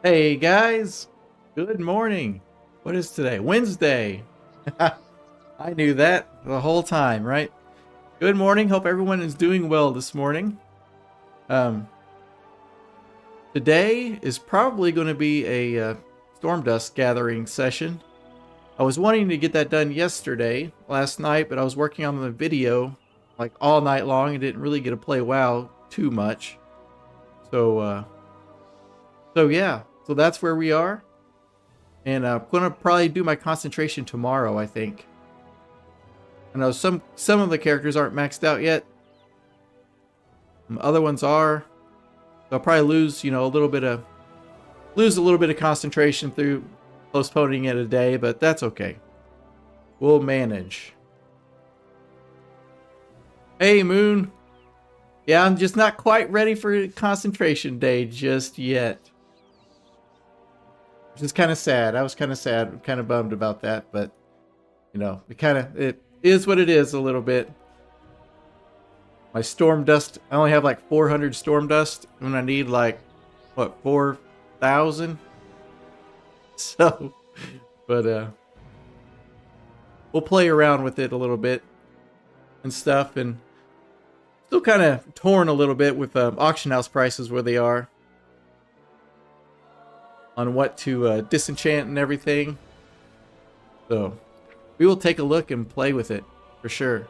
Hey guys, good morning. What is today? Wednesday. I knew that the whole time, right? Good morning. Hope everyone is doing well this morning. Um, Today is probably going to be a storm dust gathering session. I was wanting to get that done last night, but I was working on the video like all night long and didn't really get to play WoW too much. So yeah, so that's where we are. And I'm gonna probably do my concentration tomorrow, I think. I know some of the characters aren't maxed out yet. Other ones are. So I'll probably lose, a little bit of concentration through postponing it a day, but that's okay. We'll manage. Hey Moon. Yeah, I'm just not quite ready for concentration day just yet. Which is kind of sad. I was kind of sad, kind of bummed about that, but it is what it is a little bit. My storm dust, I only have like 400 storm dust when I need like, what, 4,000? So, but we'll play around with it a little bit and stuff, and still kind of torn a little bit with auction house prices where they are on what to disenchant and everything. So we will take a look and play with it for sure.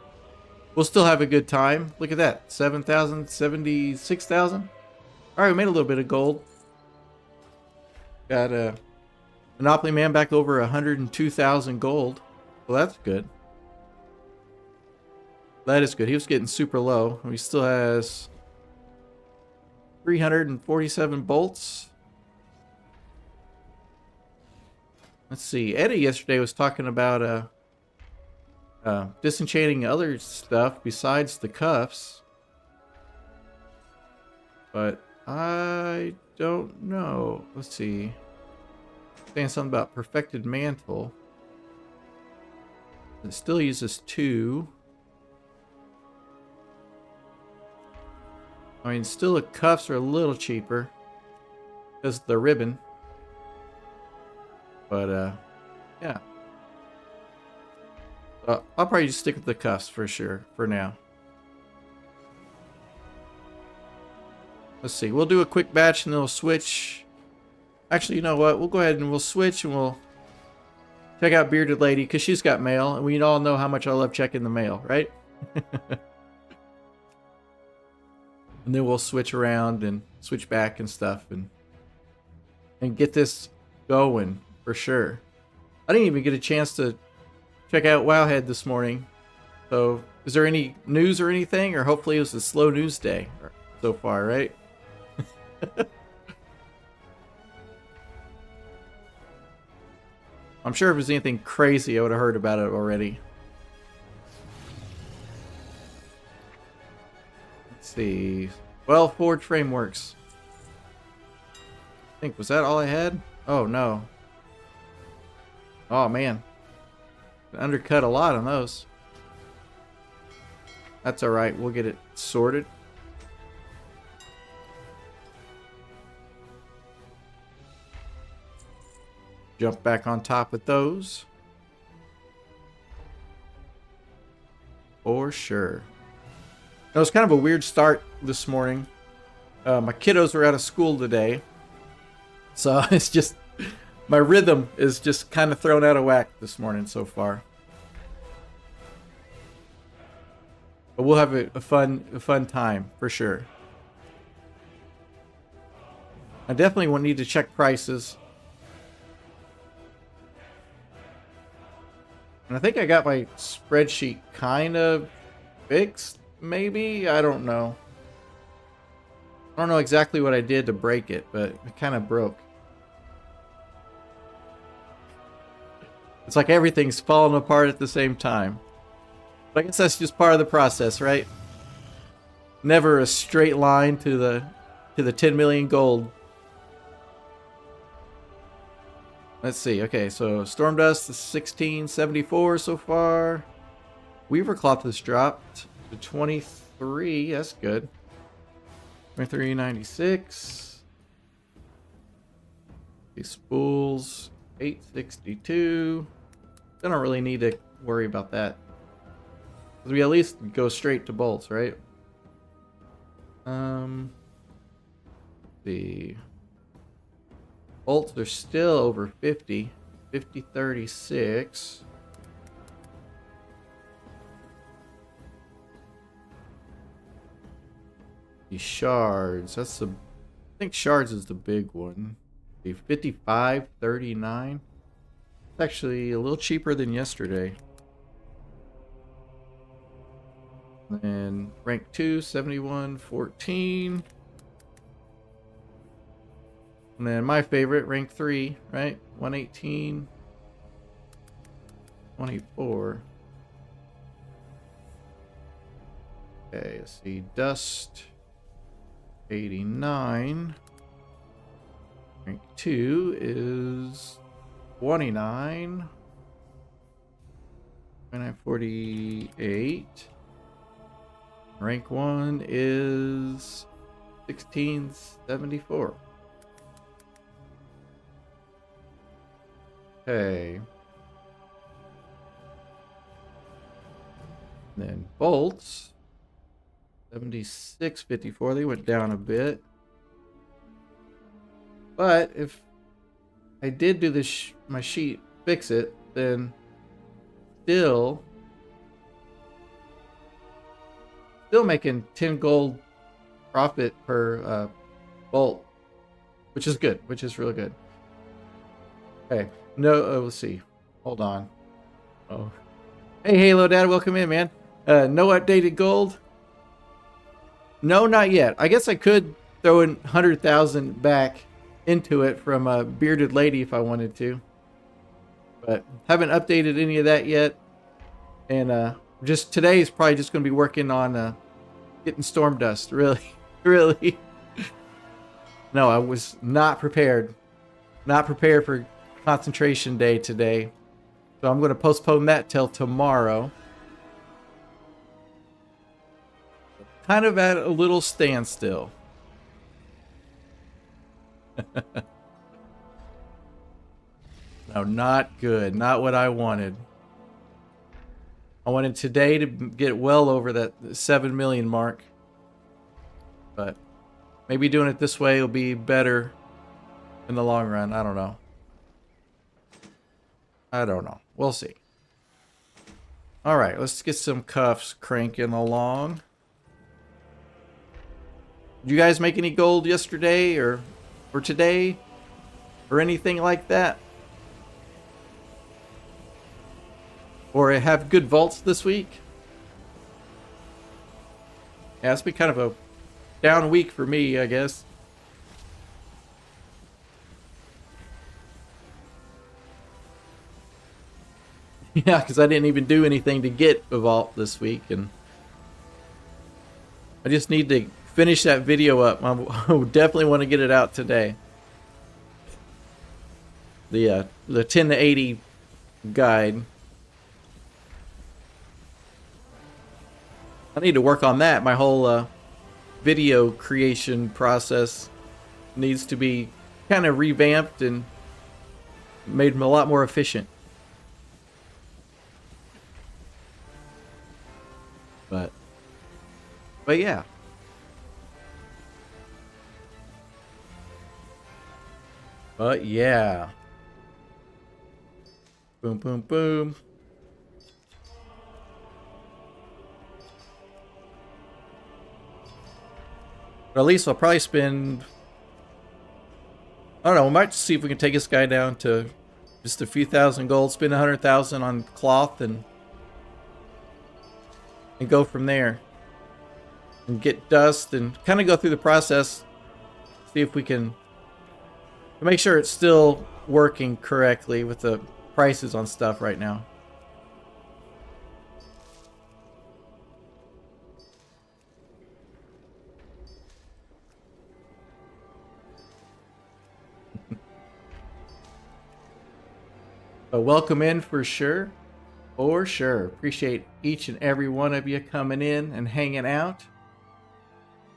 We'll still have a good time. Look at that, 7,000, 76,000. All right, we made a little bit of gold. Got a Monopoly Man back over 102,000 gold. Well, that's good. That is good. He was getting super low. He still has 347 bolts. Let's see. Eddie yesterday was talking about disenchanting other stuff besides the cuffs. But I don't know. Let's see. Saying something about perfected mantle. It still uses 2. I mean, still the cuffs are a little cheaper because of the ribbon. But yeah. I'll probably just stick with the cuffs for sure for now. Let's see. We'll do a quick batch and then we'll switch. Actually, you know what? We'll go ahead and we'll switch and we'll check out Bearded Lady because she's got mail. And we all know how much I love checking the mail, right? And then we'll switch around and switch back and stuff and get this going for sure. I didn't even get a chance to check out Wowhead this morning. So, is there any news or anything? Or hopefully it was a slow news day so far, right? I'm sure if there's anything crazy, I would have heard about it already. Let's see. Well, Forge Frameworks. I think, was that all I had? Oh, no. Oh, man. Undercut a lot on those. That's alright. We'll get it sorted. Jump back on top with those. For sure. It was kind of a weird start this morning. My kiddos were out of school today. So it's just... my rhythm is just kind of thrown out of whack this morning so far. But we'll have a fun time for sure. I definitely will need to check prices. And I think I got my spreadsheet kind of fixed, maybe? I don't know. I don't know exactly what I did to break it, but it kind of broke. It's like everything's falling apart at the same time. But I guess that's just part of the process, right? Never a straight line to the 10 million gold. Let's see. Okay, so Storm Dust is 1674 so far. Weaver Cloth has dropped to 23. That's good. 23.96. These spools, 862. I don't really need to worry about that. Because we at least go straight to bolts, right? The bolts are still over 50. 5036. The shards, that's the, I think shards is the big one. The 5539. It's actually a little cheaper than yesterday. And rank 2, 7114. And then my favorite, rank 3, right? 118. 24. Okay, let's see. Dust 89. Rank 2 is 29. 2948. Rank 1 is 1674. Okay. Then bolts 7654. They went down a bit. But if I did do this, my sheet fix it, then still making 10 gold profit per bolt, which is good, which is really good. Okay, no, let's see. Hold on. Oh, hey, Halo Dad, welcome in, man. No updated gold? No, not yet. I guess I could throw in 100,000 back into it from a bearded lady if I wanted to, but haven't updated any of that yet. And just today is probably just going to be working on getting storm dust. Really. No, I was not prepared. Not prepared for concentration day today. So I'm going to postpone that till tomorrow. Kind of at a little standstill. No, not good. Not what I wanted. I wanted today to get well over that 7 million mark. But maybe doing it this way will be better in the long run. I don't know. We'll see. All right, let's get some cuffs cranking along. Did you guys make any gold yesterday or today or anything like that? Or have good vaults this week? Yeah, it's been kind of a down week for me, I guess. Yeah, because I didn't even do anything to get a vault this week, and I just need to finish that video up. I definitely want to get it out today. The 10 to 80 guide. I need to work on that. My whole video creation process needs to be kind of revamped and made a lot more efficient. But yeah. But yeah. Boom, boom, boom. But at least I'll probably spend, I don't know, we might see if we can take this guy down to just a few thousand gold, spend 100,000 on cloth and go from there. And get dust and kind of go through the process, see if we can make sure it's still working correctly with the prices on stuff right now. But welcome in for sure. For sure. Appreciate each and every one of you coming in and hanging out.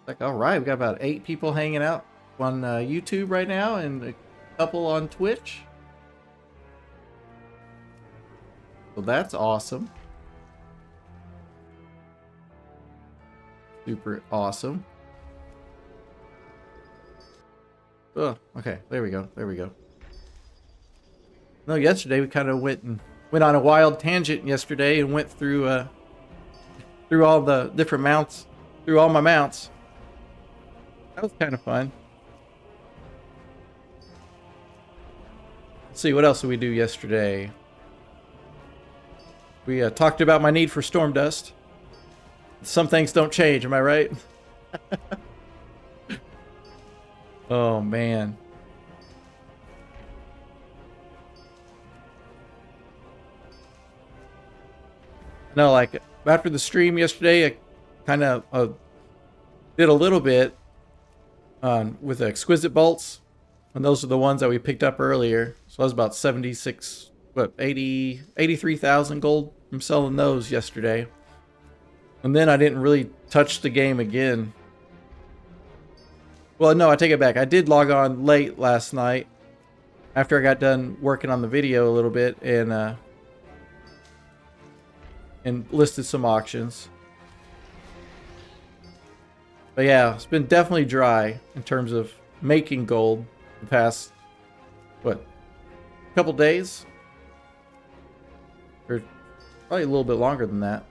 Like, all right, we got about 8 people hanging out on YouTube right now, and couple on Twitch. So that's awesome. Super awesome. Oh, okay. There we go. There we go. No, yesterday we kind of went on a wild tangent yesterday and went through all the different mounts, through all my mounts. That was kind of fun. Let's see, what else did we do yesterday? We talked about my need for storm dust. Some things don't change, am I right? Oh, man. No, like, after the stream yesterday, I kind of did a little bit with exquisite bolts. And those are the ones that we picked up earlier. So I was about 76, 83,000 gold from selling those yesterday. And then I didn't really touch the game again. Well, no, I take it back. I did log on late last night after I got done working on the video a little bit and listed some auctions. But yeah, it's been definitely dry in terms of making gold the past, couple days? Or probably a little bit longer than that.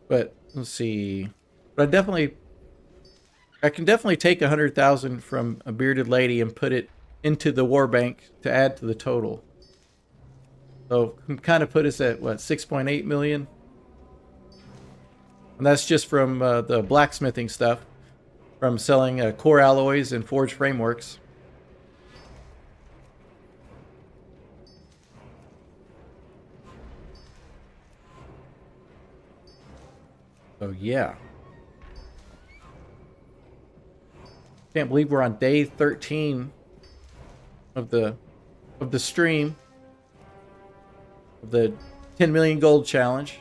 But let's see. But I can definitely take 100,000 from a bearded lady and put it into the war bank to add to the total. So kind of put us at what, 6.8 million? And that's just from the blacksmithing stuff, from selling core alloys and forged frameworks. So yeah. Can't believe we're on day 13 of the stream of the 10 million gold challenge.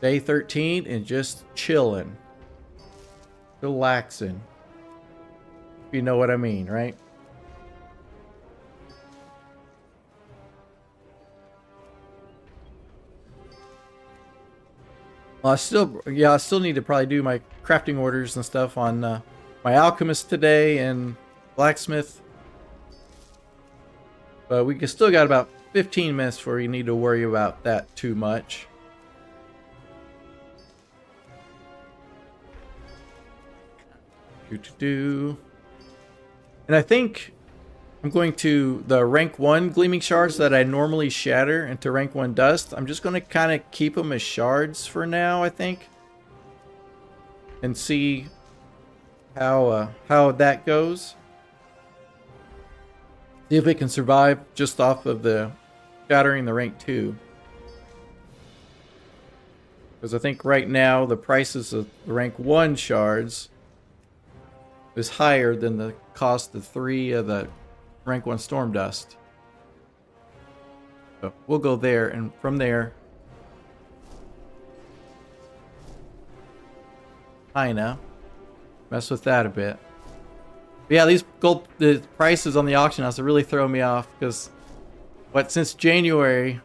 Day 13 and just chilling, relaxing. If you know what I mean, right? Well, I still need to probably do my crafting orders and stuff on my alchemist today and blacksmith. But we still got about 15 minutes before you need to worry about that too much. And I think I'm going to the rank 1 gleaming shards that I normally shatter into rank 1 dust. I'm just going to kind of keep them as shards for now, I think, and see how that goes. See if it can survive just off of the shattering the rank 2. Because I think right now the prices of the rank 1 shards is higher than the cost of 3 of the rank 1 storm dust. So we'll go there, and from there, kinda mess with that a bit. But yeah, the prices on the auction house are really throwing me off, because since January,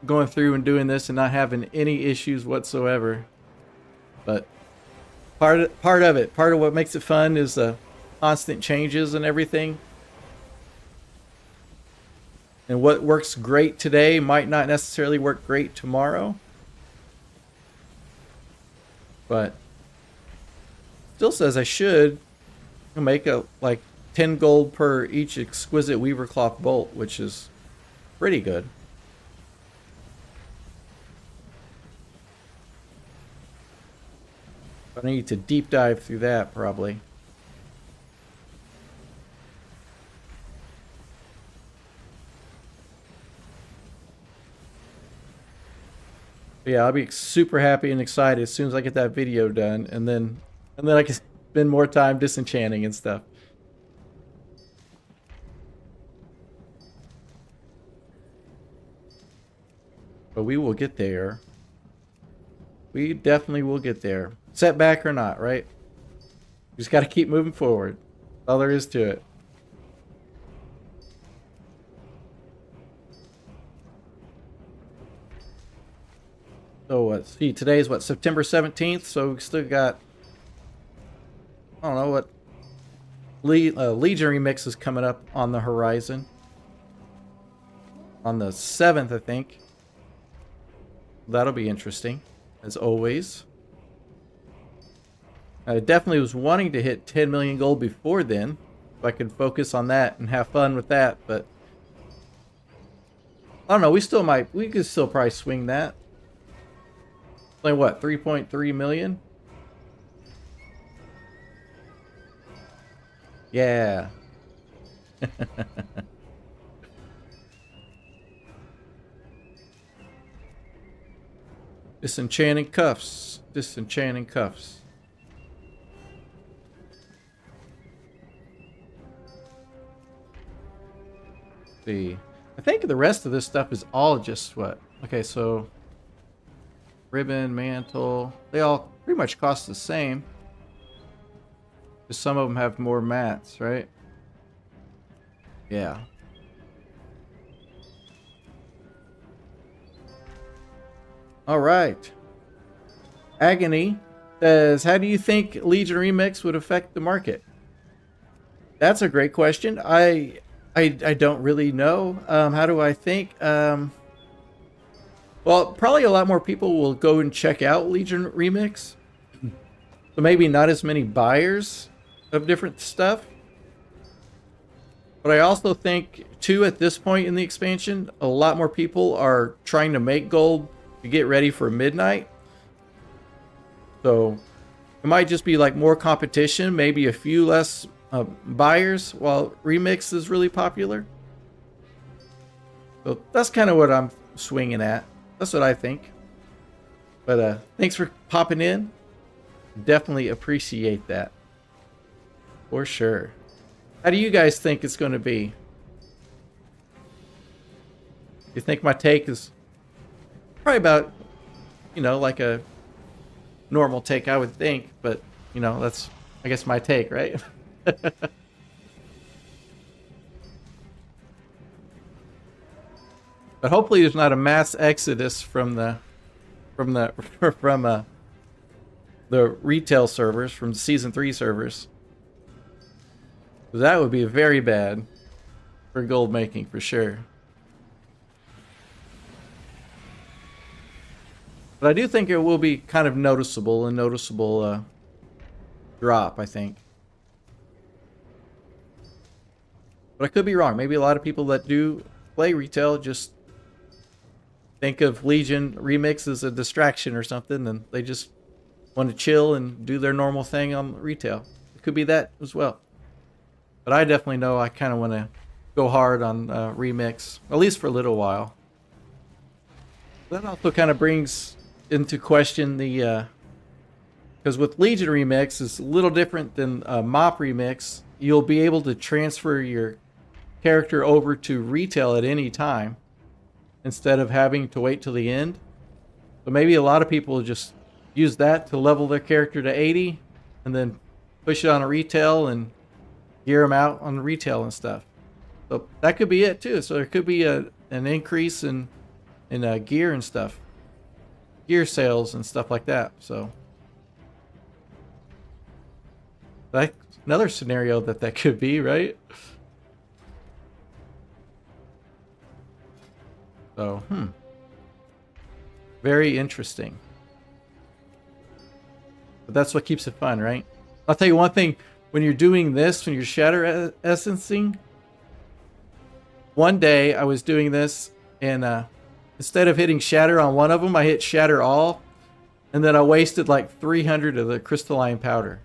going through and doing this and not having any issues whatsoever. But part of what makes it fun is the constant changes and everything. And what works great today might not necessarily work great tomorrow. But still says I should make like 10 gold per each exquisite weaver cloth bolt, which is pretty good. I need to deep dive through that probably. But yeah, I'll be super happy and excited as soon as I get that video done, and then I can spend more time disenchanting and stuff. But we will get there. We definitely will get there. Setback or not, right? We just got to keep moving forward. That's all there is to it. So let's see, today's what, September 17th? So we still got, I don't know what, Legion Remix is coming up on the horizon. On the 7th, I think. That'll be interesting, as always. I definitely was wanting to hit 10 million gold before then, if I could focus on that and have fun with that, but I don't know, we could still probably swing that. Like what, 3.3 million? Yeah. Disenchanting cuffs. Disenchanting cuffs. See. I think the rest of this stuff is all just what? Okay, so ribbon, mantle, they all pretty much cost the same. Just some of them have more mats, right? Yeah. All right. Agony says, how do you think Legion Remix would affect the market? That's a great question. I don't really know. How do I think? Well, probably a lot more people will go and check out Legion Remix. So maybe not as many buyers of different stuff. But I also think, too, at this point in the expansion, a lot more people are trying to make gold to get ready for midnight. So it might just be like more competition, maybe a few less buyers while Remix is really popular. So that's kind of what I'm swinging at. That's what I think. But thanks for popping in. Definitely appreciate that. For sure. How do you guys think it's going to be? You think my take is probably about, you know, like a normal take, I would think. But, you know, that's, I guess, my take, right? But hopefully there's not a mass exodus from the retail servers, from Season 3 servers. That would be very bad for gold making, for sure. But I do think it will be kind of noticeable drop, I think. But I could be wrong. Maybe a lot of people that do play retail just think of Legion Remix as a distraction or something, and they just want to chill and do their normal thing on retail. It could be that as well. But I definitely know I kind of want to go hard on Remix, at least for a little while. That also kind of brings into question the... because with Legion Remix, it's a little different than MOP Remix. You'll be able to transfer your character over to retail at any time instead of having to wait till the end. So maybe a lot of people just use that to level their character to 80 and then push it on a retail and gear them out on retail and stuff. So that could be it too. So there could be an increase in gear and stuff, gear sales and stuff like that. So that's another scenario that could be, right? So very interesting. But that's what keeps it fun, right? I'll tell you one thing. When you're doing this, when you're shatter essencing, one day I was doing this, and instead of hitting shatter on one of them, I hit shatter all, and then I wasted like 300 of the crystalline powder.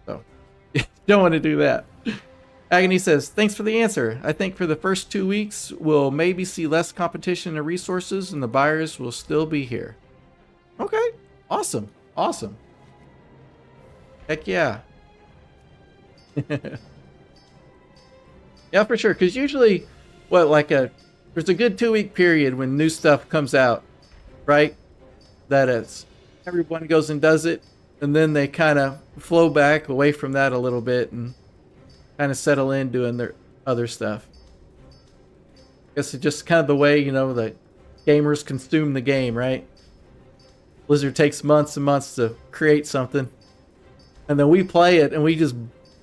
So you don't want to do that. Agony says, thanks for the answer. I think for the first 2 weeks, we'll maybe see less competition and resources, and the buyers will still be here. Okay, awesome, awesome. Heck yeah. Yeah, for sure. Because usually, there's a good 2 week period when new stuff comes out, right? That it's everyone goes and does it, and then they kind of flow back away from that a little bit and kind of settle in doing their other stuff. I guess it's just kind of the way, you know, the gamers consume the game, right? Blizzard takes months and months to create something, and then we play it and we just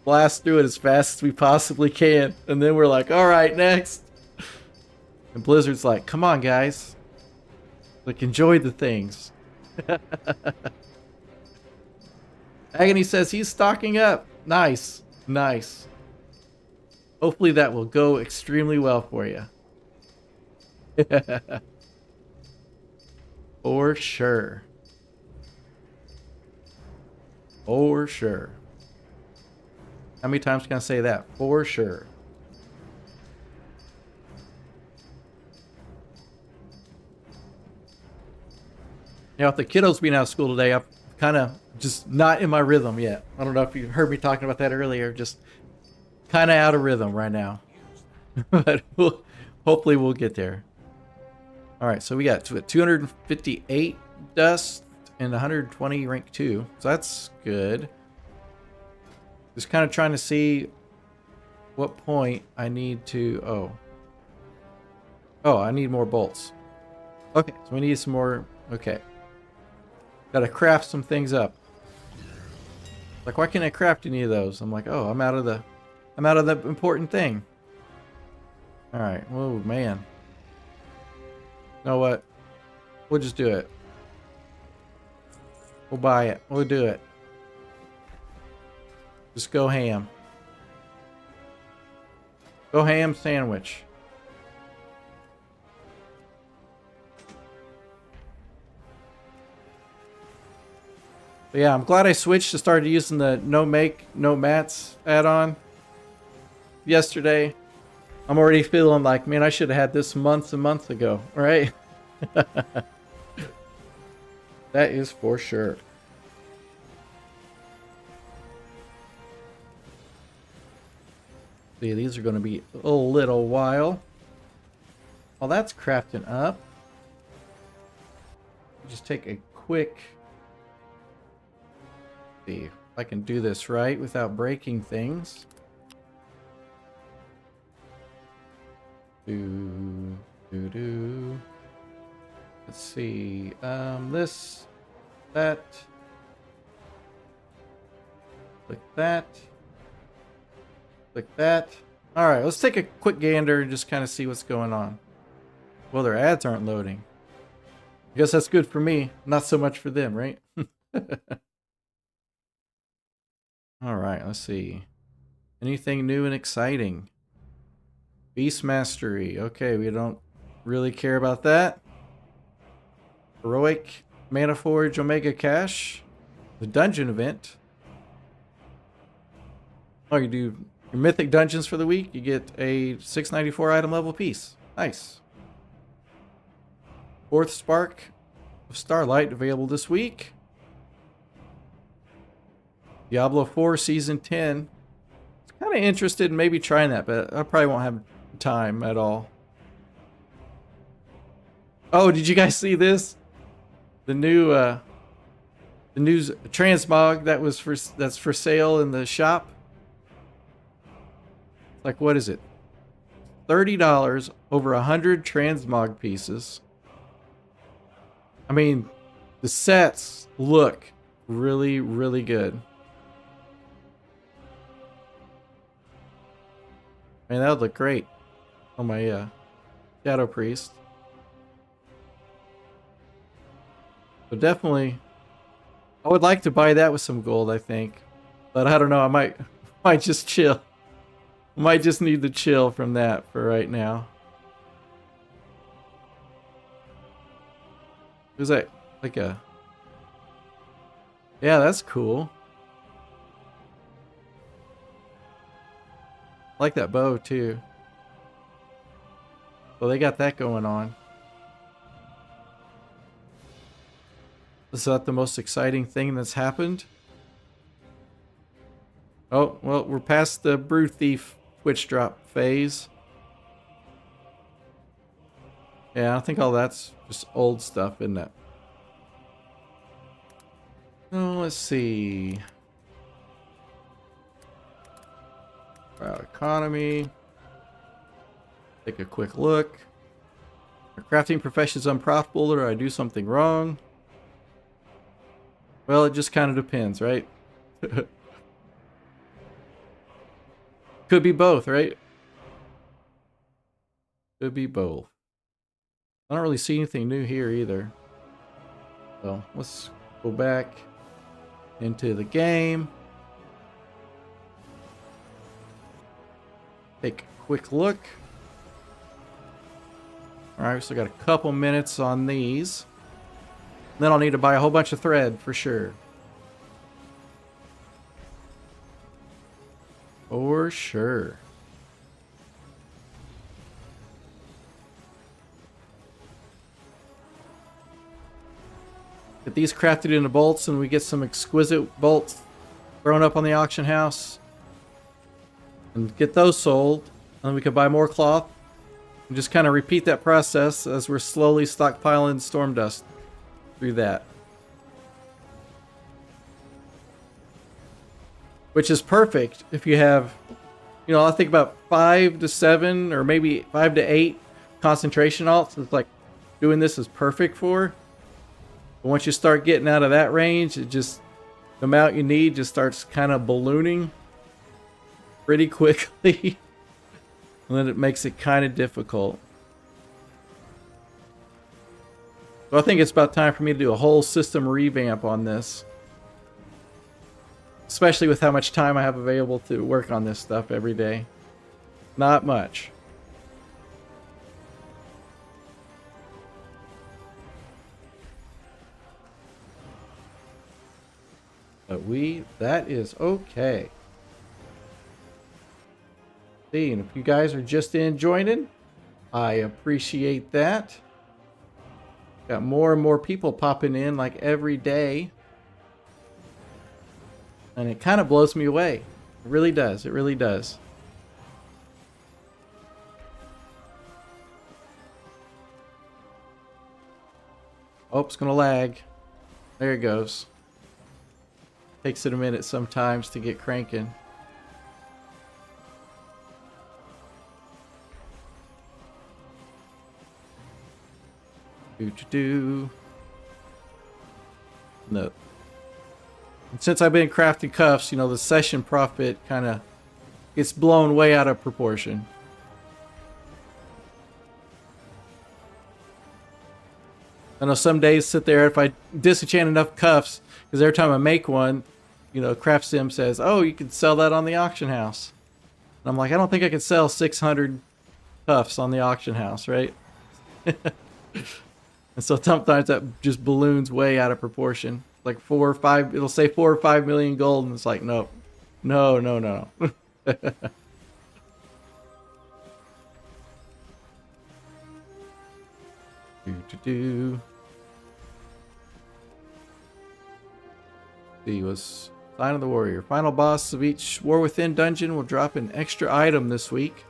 blast through it as fast as we possibly can, and then we're like, all right, next. And Blizzard's like, come on, guys. Like, enjoy the things. Agony says he's stocking up. Nice. Nice. Hopefully that will go extremely well for you. For sure. For sure. How many times can I say that? For sure. Now, with the kiddos being out of school today, I'm kind of just not in my rhythm yet. I don't know if you heard me talking about that earlier. Just kind of out of rhythm right now. But hopefully we'll get there. All right, so we got 258 dust and 120 rank 2. So that's good. Just kind of trying to see what point I need to... Oh, I need more bolts. Okay, so we need some more... Okay. Gotta craft some things up. Like, why can't I craft any of those? I'm like, oh, I'm out of the important thing. Alright, oh man. You know what? We'll just do it. We'll buy it. We'll do it. Just go ham. Go ham sandwich. But yeah, I'm glad I switched to started using the no make, no mats add-on yesterday. I'm already feeling like, man, I should have had this months and months ago, right? That is for sure. See, these are going to be a little while. While that's crafting up, just take a quick... See if I can do this right without breaking things. Let's see. This, that, click that, click that. All right, let's take a quick gander and just kind of see what's going on. Well, their ads aren't loading. I guess that's good for me, not so much for them, right? All right, let's see. Anything new and exciting? Beast Mastery. Okay, we don't really care about that. Heroic Mana Forge Omega Cache. The dungeon event. Oh, you do your mythic dungeons for the week. You get a 694 item level piece. Nice. Fourth Spark of Starlight available this week. Diablo 4 Season 10. Kind of interested in maybe trying that, but I probably won't have time at all. Oh, did you guys see this? The new transmog that's for sale in the shop. Like, what is it? $30 over 100 transmog pieces. I mean, the sets look really, really good. Man, that would look great on my Shadow Priest. So definitely, I would like to buy that with some gold, I think. But I don't know, I might just chill. Might just need to chill from that for right now. Is that like a... Yeah, that's cool. I like that bow too. Well, they got that going on. Is that the most exciting thing that's happened? Oh, well, we're past the Brew Thief Twitch drop phase. Yeah, I think all that's just old stuff, isn't it? Oh, let's see. Our economy. Take a quick look. Our crafting profession is unprofitable, or I do something wrong. Well, it just kind of depends, right? Could be both, right? Could be both. I don't really see anything new here either. So let's go back into the game. Take a quick look. Alright, so I got a couple minutes on these. Then I'll need to buy a whole bunch of thread for sure. For sure. Get these crafted into bolts and we get some exquisite bolts thrown up on the auction house. And get those sold. And then we can buy more cloth. And just kind of repeat that process as we're slowly stockpiling storm dust through that. Which is perfect if you have, you know, I think about 5 to 7 or maybe 5 to 8 concentration alts. It's like doing this is perfect for. But once you start getting out of that range, it just, the amount you need just starts kind of ballooning pretty quickly. And then it makes it kind of difficult. So I think it's about time for me to do a whole system revamp on this. Especially with how much time I have available to work on this stuff every day. Not much. But that is okay. See, and if you guys are just joining, I appreciate that. Got more and more people popping in like every day. And it kind of blows me away. It really does. It really does. Oh, it's going to lag. There it goes. Takes it a minute sometimes to get cranking. No. And since I've been crafting cuffs, you know, the session profit kind of gets blown way out of proportion. I know some days sit there, if I disenchant enough cuffs, because every time I make one, you know, Craft Sim says, oh, you can sell that on the auction house. And I'm like, I don't think I could sell 600 cuffs on the auction house, right? And so sometimes that just balloons way out of proportion. Like 4 or 5, it'll say 4 or 5 million gold, and it's like, no. No, no, no. See, was Sign of the Warrior. Final boss of each War Within dungeon will drop an extra item this week.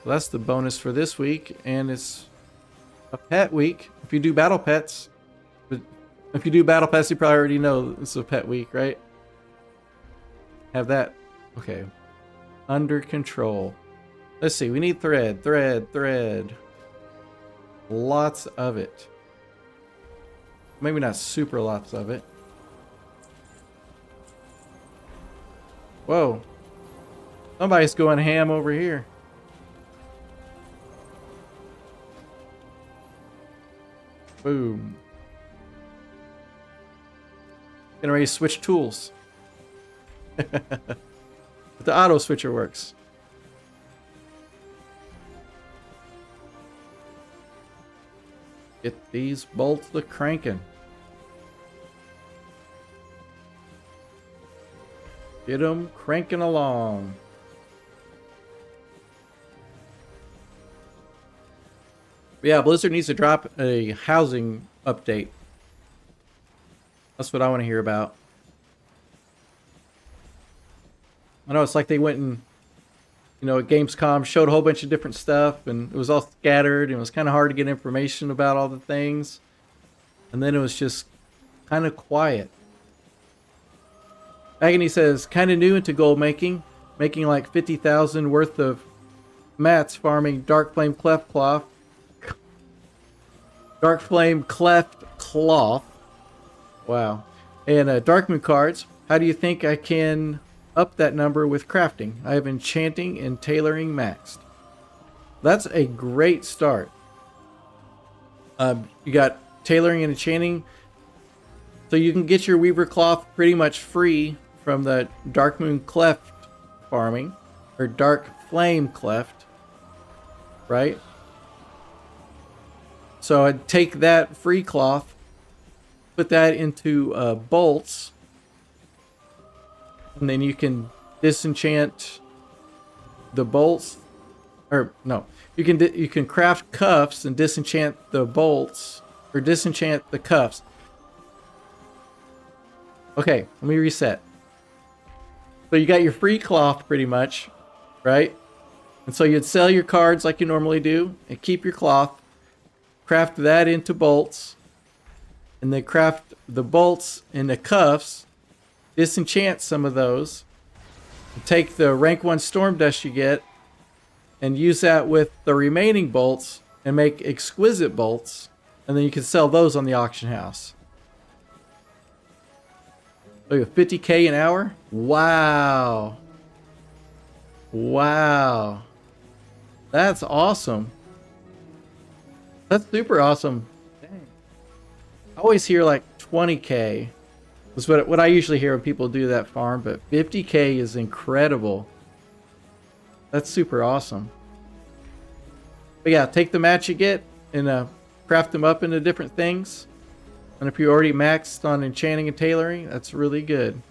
So that's the bonus for this week, and it's a pet week. If you do battle pets, but if you do battle pets, you probably already know it's a pet week, right? Have that. Okay. Under control. Let's see. We need thread, thread, thread. Lots of it. Maybe not super lots of it. Whoa. Somebody's going ham over here. Boom. Getting ready to switch tools. But the auto switcher works. Get these bolts to cranking. Get them cranking along. But yeah, Blizzard needs to drop a housing update. That's what I want to hear about. I know it's like they went and at Gamescom, showed a whole bunch of different stuff, and it was all scattered, and it was kind of hard to get information about all the things. And then it was just kind of quiet. Agony says, kind of new into gold making like 50,000 worth of mats farming Dark Flame Cleft Cloth. Dark Flame Cleft Cloth. Wow. And Dark Moon cards. How do you think I can up that number with crafting? I have enchanting and tailoring maxed. That's a great start. You got tailoring and enchanting. So you can get your Weaver Cloth pretty much free from the Dark Moon Cleft farming. Or Dark Flame Cleft. Right? So I'd take that free cloth, put that into bolts, and then you can disenchant the bolts. Or no, you can craft cuffs and disenchant the bolts, or disenchant the cuffs. Okay, let me reset. So you got your free cloth pretty much, right? And so you'd sell your cards like you normally do, and keep your cloth, craft that into bolts, and then craft the bolts into cuffs, disenchant some of those, and take the rank 1 storm dust you get, and use that with the remaining bolts, and make exquisite bolts, and then you can sell those on the auction house. Look at 50k an hour? Wow. Wow. That's awesome. That's super awesome. Dang. I always hear like 20k. That's what I usually hear when people do that farm, but 50k is incredible. That's super awesome. But yeah, take the mats you get and craft them up into different things. And if you're already maxed on enchanting and tailoring, that's really good.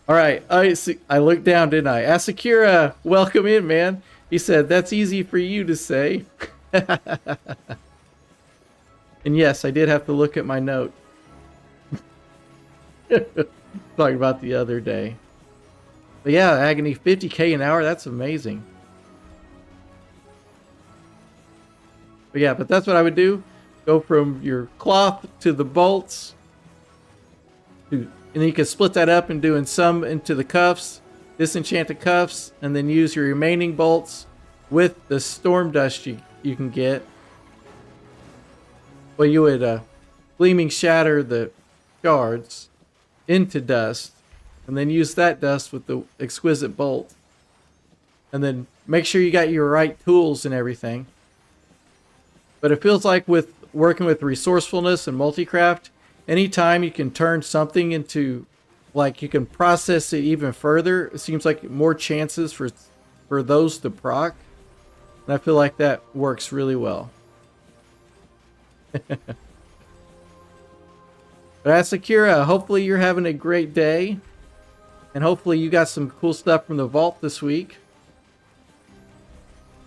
Alright, I looked down, didn't I? Asakura, welcome in, man. He said, that's easy for you to say. And yes, I did have to look at my note. Talking about the other day. But yeah, Agony, 50k an hour, that's amazing. But yeah, but that's what I would do. Go from your cloth to the bolts. And then you can split that up and doing some into the cuffs. Disenchant the cuffs. And then use your remaining bolts with the storm dust you can get. Well, you would gleaming shatter the shards into dust. And then use that dust with the exquisite bolt. And then make sure you got your right tools and everything. But it feels like with working with resourcefulness and multi-craft, anytime you can turn something into, like, you can process it even further, it seems like more chances for those to proc. And I feel like that works really well. But Asakura, hopefully you're having a great day. And hopefully you got some cool stuff from the vault this week.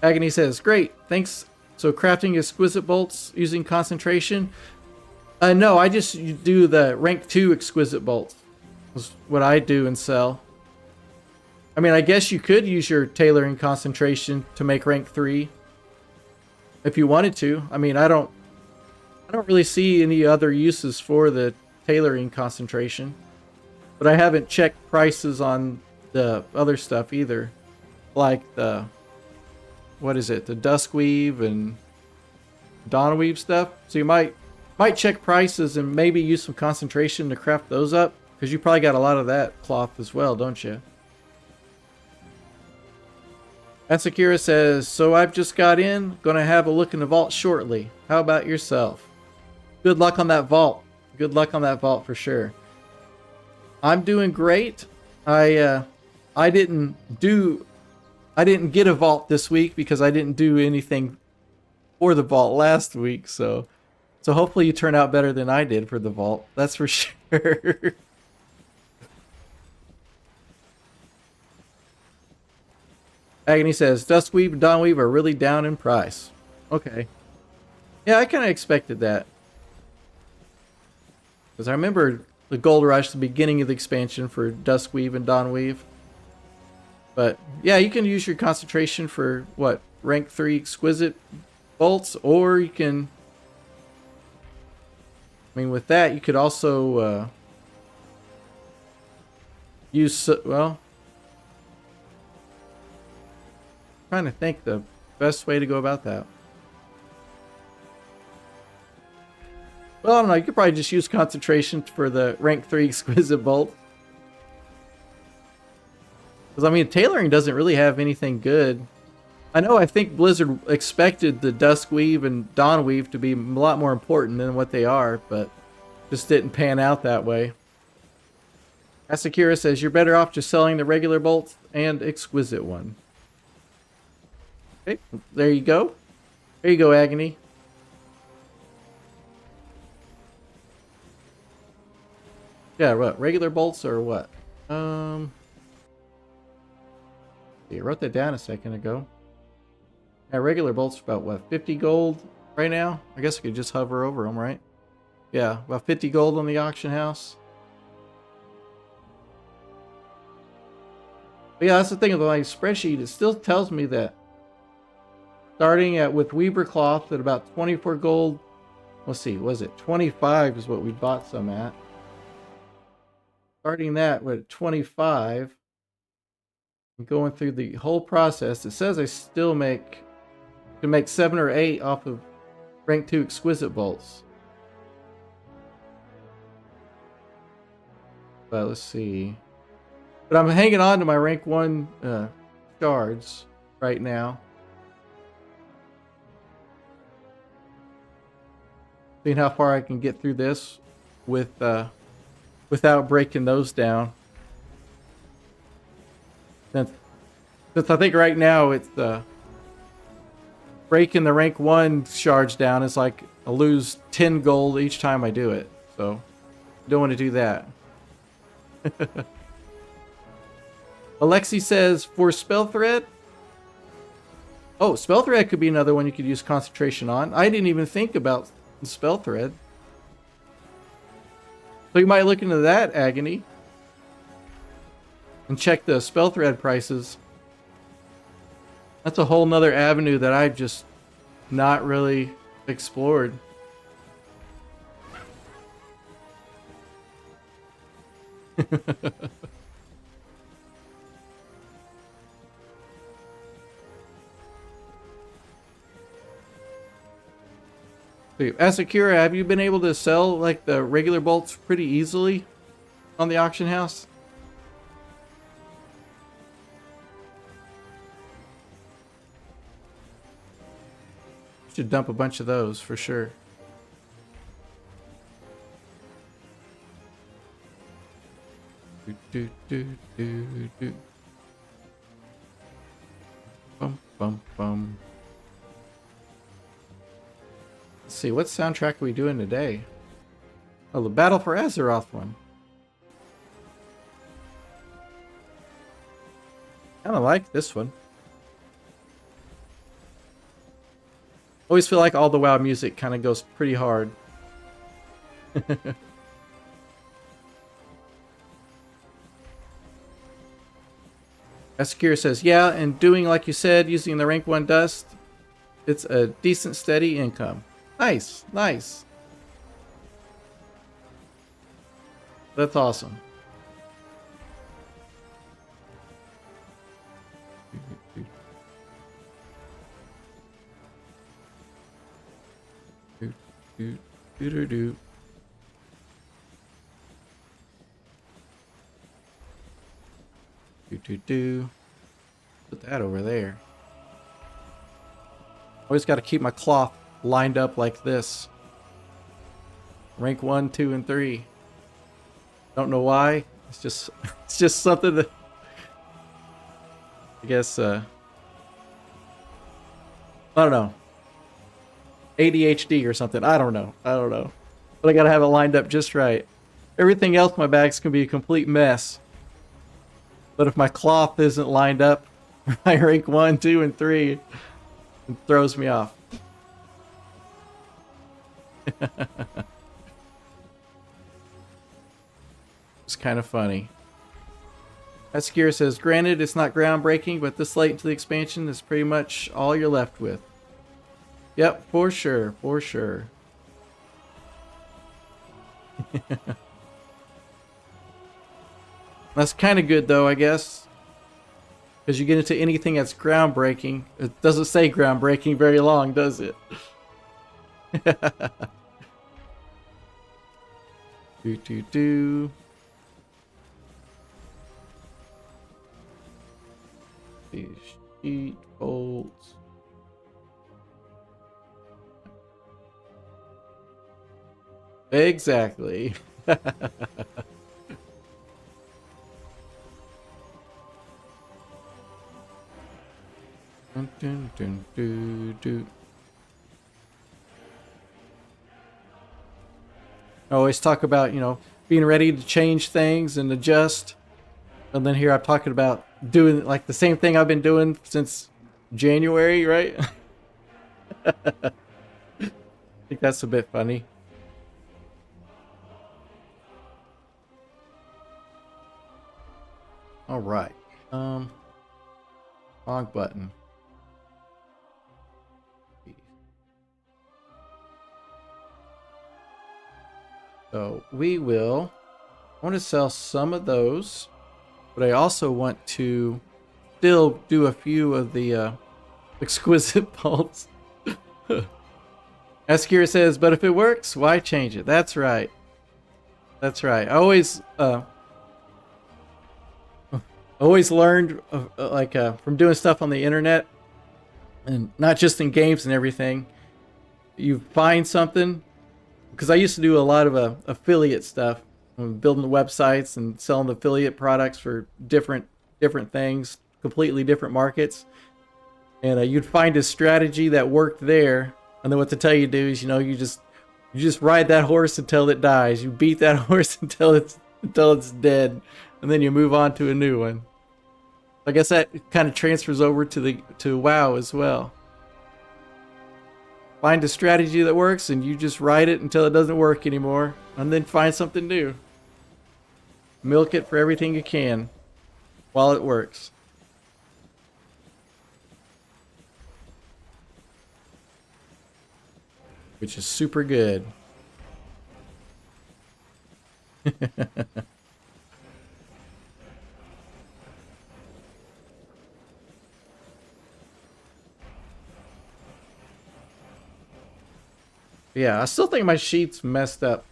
Agony says, great, thanks. So crafting exquisite bolts using concentration? No, I just do the rank 2 exquisite bolts. That's what I do and sell. I mean, I guess you could use your tailoring concentration to make rank 3. If you wanted to. I mean, I don't really see any other uses for the tailoring concentration. But I haven't checked prices on the other stuff either. Like the... what is it? The Duskweave and Dawnweave stuff. So you might check prices and maybe use some concentration to craft those up. Because you probably got a lot of that cloth as well, don't you? Asakura says, so I've just got in. Gonna have a look in the vault shortly. How about yourself? Good luck on that vault. Good luck on that vault for sure. I'm doing great. I didn't get a vault this week because I didn't do anything for the vault last week, so hopefully you turn out better than I did for the vault. That's for sure. Agony says, Duskweave and Dawnweave are really down in price. Okay. Yeah, I kind of expected that. Because I remember the gold rush, the beginning of the expansion for Duskweave and Dawnweave. But yeah, you can use your concentration for what, rank 3 exquisite bolts, or you can, I mean, with that you could also use, well, I'm trying to think the best way to go about that. Well, I don't know, you could probably just use concentration for the rank 3 exquisite bolt. Because, I mean, tailoring doesn't really have anything good. I think Blizzard expected the Dusk Weave and Dawn Weave to be a lot more important than what they are, but just didn't pan out that way. Asakura says, you're better off just selling the regular bolts and exquisite one. Okay, there you go. There you go, Agony. Yeah, what? Regular bolts or what? I wrote that down a second ago. Yeah, regular bolts are about what, 50 gold right now? I guess I could just hover over them, right? Yeah, about 50 gold on the auction house. But yeah, that's the thing with my spreadsheet. It still tells me that starting at with Weaver cloth at about 24 gold. Let's see, was it 25 is what we bought some at. Starting that with 25 and going through the whole process, it says I still can make 7 or 8 off of rank 2 exquisite bolts. But let's see. But I'm hanging on to my rank 1 shards right now. Seeing how far I can get through this with without breaking those down. Since I think right now it's breaking the rank 1 shards down is like I lose 10 gold each time I do it. So I don't want to do that. Alexi says for spell thread. Oh, spell thread could be another one you could use concentration on. I didn't even think about spell thread. So you might look into that, Agony. And check the spell thread prices. That's a whole nother avenue that I've just not really explored. Asakura, have you been able to sell like the regular bolts pretty easily on the auction house? Should dump a bunch of those for sure. Bum bum bum. Let's see, what soundtrack are we doing today? Oh, the Battle for Azeroth one. Kinda like this one. Always feel like all the WoW music kind of goes pretty hard. Asakura says, yeah, and doing like you said, using the rank 1 dust, it's a decent steady income. Nice, nice. That's awesome. Put that over there. Always got to keep my cloth lined up like this. Rank 1, 2, and 3. Don't know why. It's just something that I guess I don't know. ADHD or something. I don't know. But I gotta have it lined up just right. Everything else in my bags can be a complete mess. But if my cloth isn't lined up, my rank 1, 2, and 3, it throws me off. It's kind of funny. Askir says, granted, it's not groundbreaking, but this late into the expansion is pretty much all you're left with. Yep, for sure, for sure. That's kind of good, though, I guess. Because you get into anything that's groundbreaking. It doesn't say groundbreaking very long, does it? Do. Sheet bolts. Exactly. I always talk about, you know, being ready to change things and adjust. And then here I'm talking about doing like the same thing I've been doing since January, right? I think that's a bit funny. All right. Wrong button. So we will. I want to sell some of those, but I also want to still do a few of the exquisite bolts. Askira says, but if it works, why change it? That's right. That's right. I always learned from doing stuff on the internet, and not just in games and everything. You find something, because I used to do a lot of affiliate stuff, building the websites and selling the affiliate products for different things, completely different markets. And you'd find a strategy that worked there, and then what they tell you to do is, you know, you just ride that horse until it dies. You beat that horse until it's dead, and then you move on to a new one. I guess that kind of transfers over to WoW as well. Find a strategy that works, and you just ride it until it doesn't work anymore, and then find something new. Milk it for everything you can while it works. Which is super good. Yeah, I still think my sheet's messed up.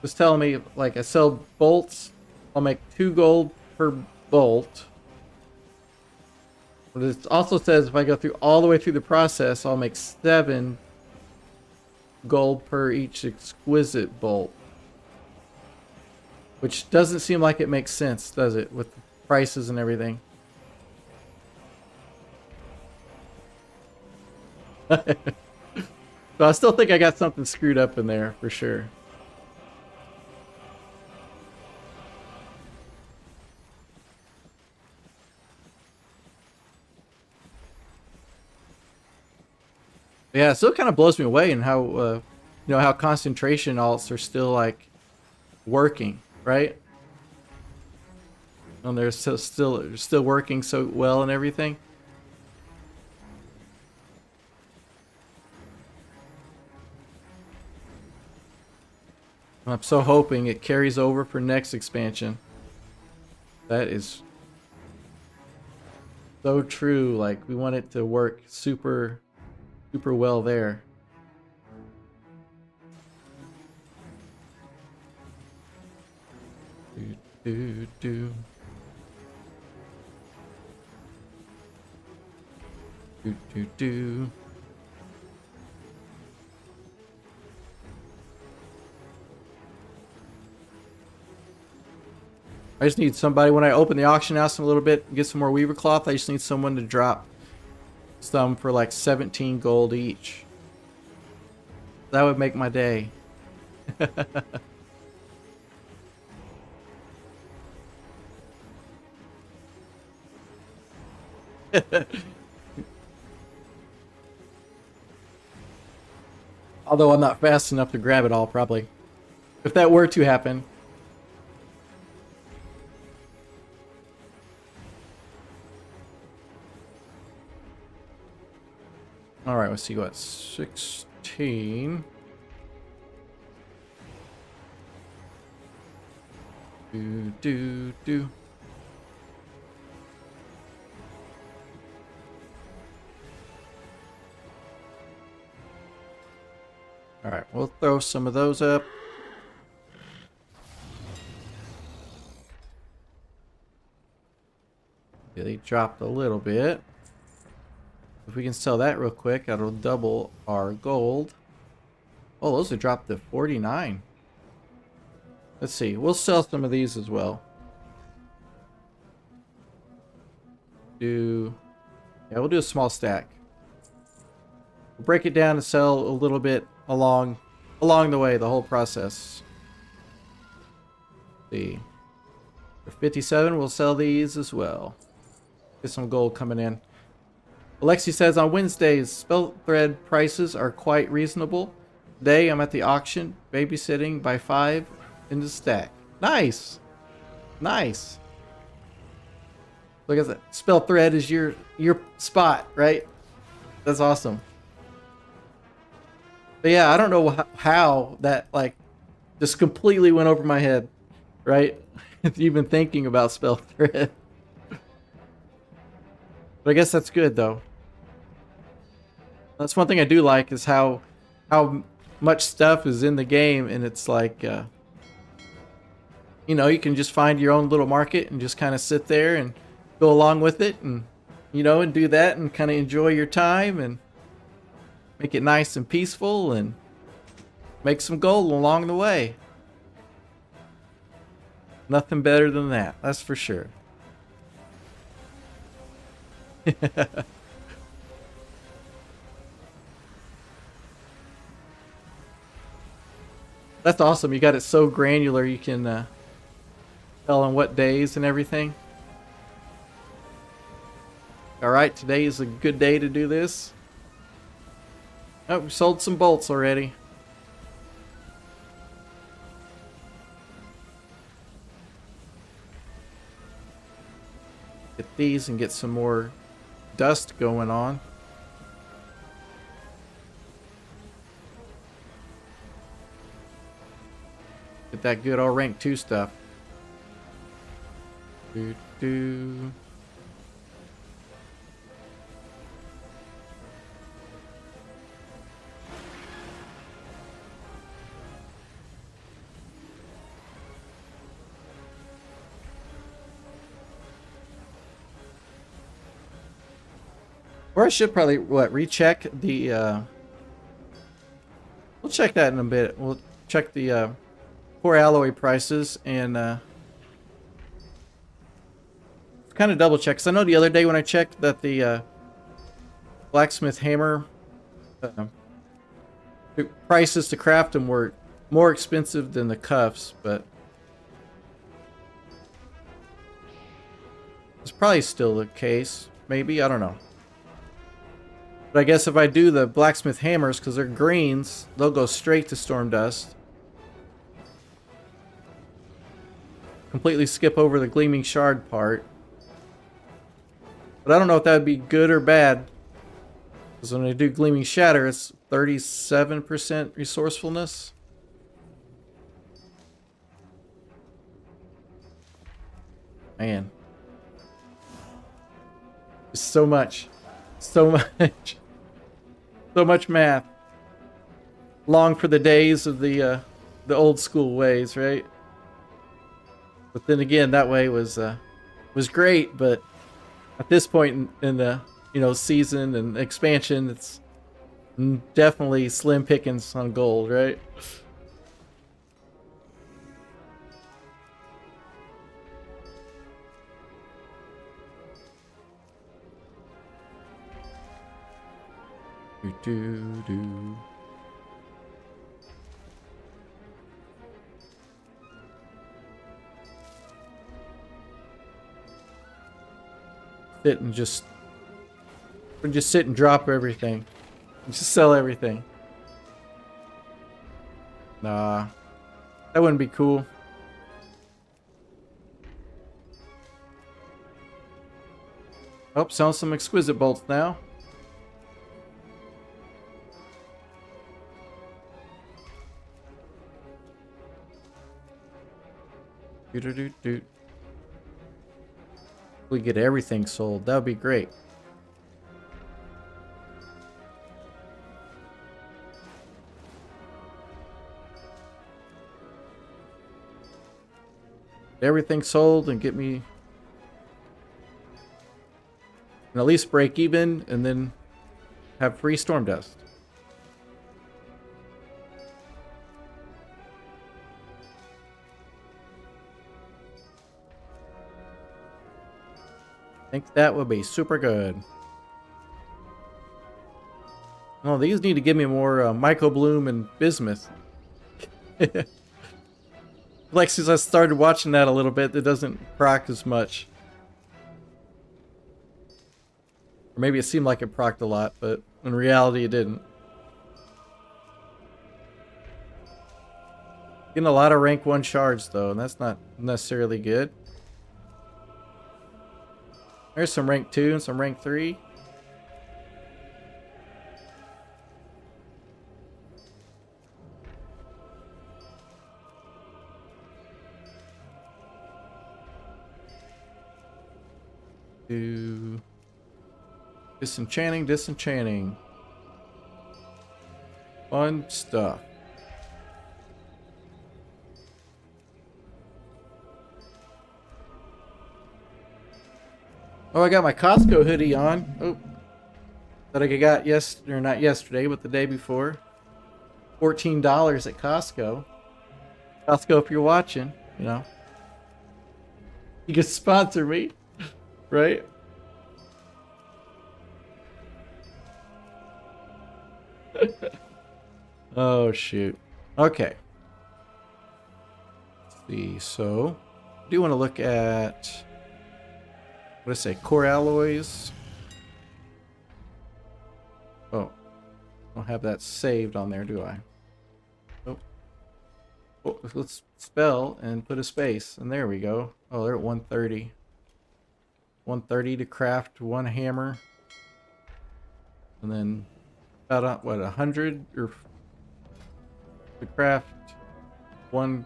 It's telling me, like, I sell bolts, I'll make 2 gold per bolt. But it also says if I go through all the way through the process, I'll make 7 gold per each exquisite bolt. Which doesn't seem like it makes sense, does it? With the prices and everything. So I still think I got something screwed up in there, for sure. Yeah, it still kind of blows me away in how, you know, how concentration alts are still, like, working, right? And they're still working so well and everything. I'm so hoping it carries over for next expansion. That is so true. Like, we want it to work super well there. Do. I just need somebody, when I open the auction house in a little bit, get some more weaver cloth, I just need someone to drop some for like 17 gold each. That would make my day. Although I'm not fast enough to grab it all, probably. If that were to happen. All right, let's see what 16. Do. All right, we'll throw some of those up. Yeah, they dropped a little bit. If we can sell that real quick, that'll double our gold. Oh, those have dropped to 49. Let's see. We'll sell some of these as well. Yeah, we'll do a small stack. We'll break it down and sell a little bit along the way, the whole process. Let's see. For 57, we'll sell these as well. Get some gold coming in. Alexi says, on Wednesdays, spell thread prices are quite reasonable. Today, I'm at the auction, babysitting by 5 in the stack. Nice! Nice! Look at that. Spell thread is your spot, right? That's awesome. But yeah, I don't know how that, like, just completely went over my head, right? Even thinking about spell thread. But I guess that's good, though. That's one thing I do like, is how much stuff is in the game, and it's like, you know, you can just find your own little market and just kind of sit there and go along with it, and, you know, and do that and kind of enjoy your time and make it nice and peaceful and make some gold along the way. Nothing better than that, that's for sure. That's awesome. You got it so granular you can tell on what days and everything. Alright, today is a good day to do this. Oh, we sold some bolts already. Get these and get some more dust going on. Get that good old rank 2 stuff. Do. Or I should probably, recheck the, we'll check that in a bit. We'll check the, core alloy prices and, kind of double check. Cause I know the other day when I checked that the, blacksmith hammer, the prices to craft them were more expensive than the cuffs, but it's probably still the case. Maybe, I don't know. But I guess if I do the blacksmith hammers, because they're greens, they'll go straight to storm dust. Completely skip over the gleaming shard part. But I don't know if that would be good or bad. Because when I do gleaming shatter, it's 37% resourcefulness. Man. There's so much. So much. So much math. Long for the days of the old school ways, right? But then again, that way was great, but at this point in the, you know, season and expansion, it's definitely slim pickings on gold, right? Do. Sit and just sit and drop everything. Just sell everything. Nah. That wouldn't be cool. Oh, selling some exquisite bolts now. Do. We get everything sold. That would be great. Everything sold and get me, and at least break even, and then have free storm dust. I think that would be super good. Oh, these need to give me more Michael Bloom and bismuth. Like, since I started watching that a little bit, it doesn't proc as much. Or maybe it seemed like it procced a lot, but in reality it didn't. Getting a lot of rank 1 shards though, and that's not necessarily good. There's some rank 2 and some rank 3. Do disenchanting. Fun stuff. Oh, I got my Costco hoodie on. Oh, that I got not yesterday, but the day before. $14 at Costco. Costco, if you're watching, you know, you can sponsor me. Right? Oh, shoot. Okay. Let's see. So, I do want to look at, what did I say? Core alloys. Oh. I don't have that saved on there, do I? Oh. Oh, let's spell and put a space. And there we go. Oh, they're at 130. 130 to craft 1 hammer, and then about what 100 or to craft 1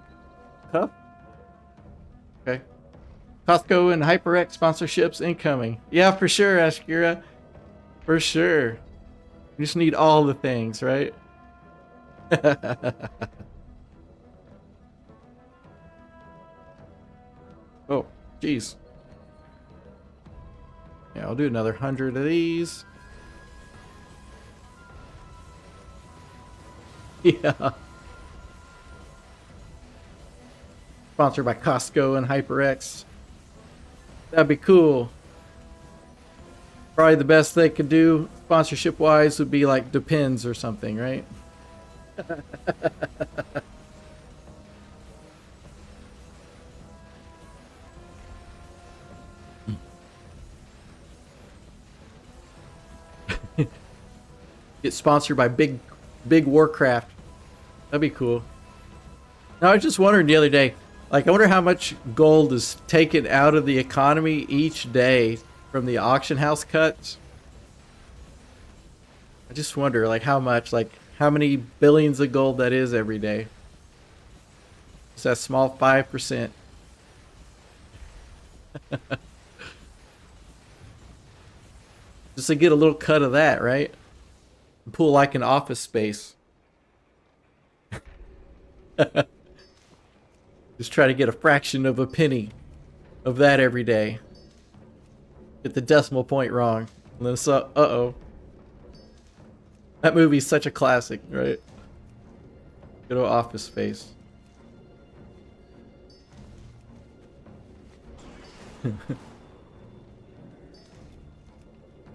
cup. Okay, Costco and HyperX sponsorships incoming. Yeah, for sure, Ashkira, for sure. You just need all the things, right? Oh, jeez. Yeah, I'll do another 100 of these. Yeah. Sponsored by Costco and HyperX. That'd be cool. Probably the best they could do sponsorship wise would be like Depends or something, right? Get sponsored by Big Warcraft. That'd be cool. Now, I was just wondering the other day, like, I wonder how much gold is taken out of the economy each day from the auction house cuts. I just wonder, like, how much, like, how many billions of gold that is every day. It's that small 5%. Just to get a little cut of that, right? Pull like an office space. Just try to get a fraction of a penny of that every day. Get the decimal point wrong. And then it's uh-oh. That movie's such a classic, right? Go to Office Space.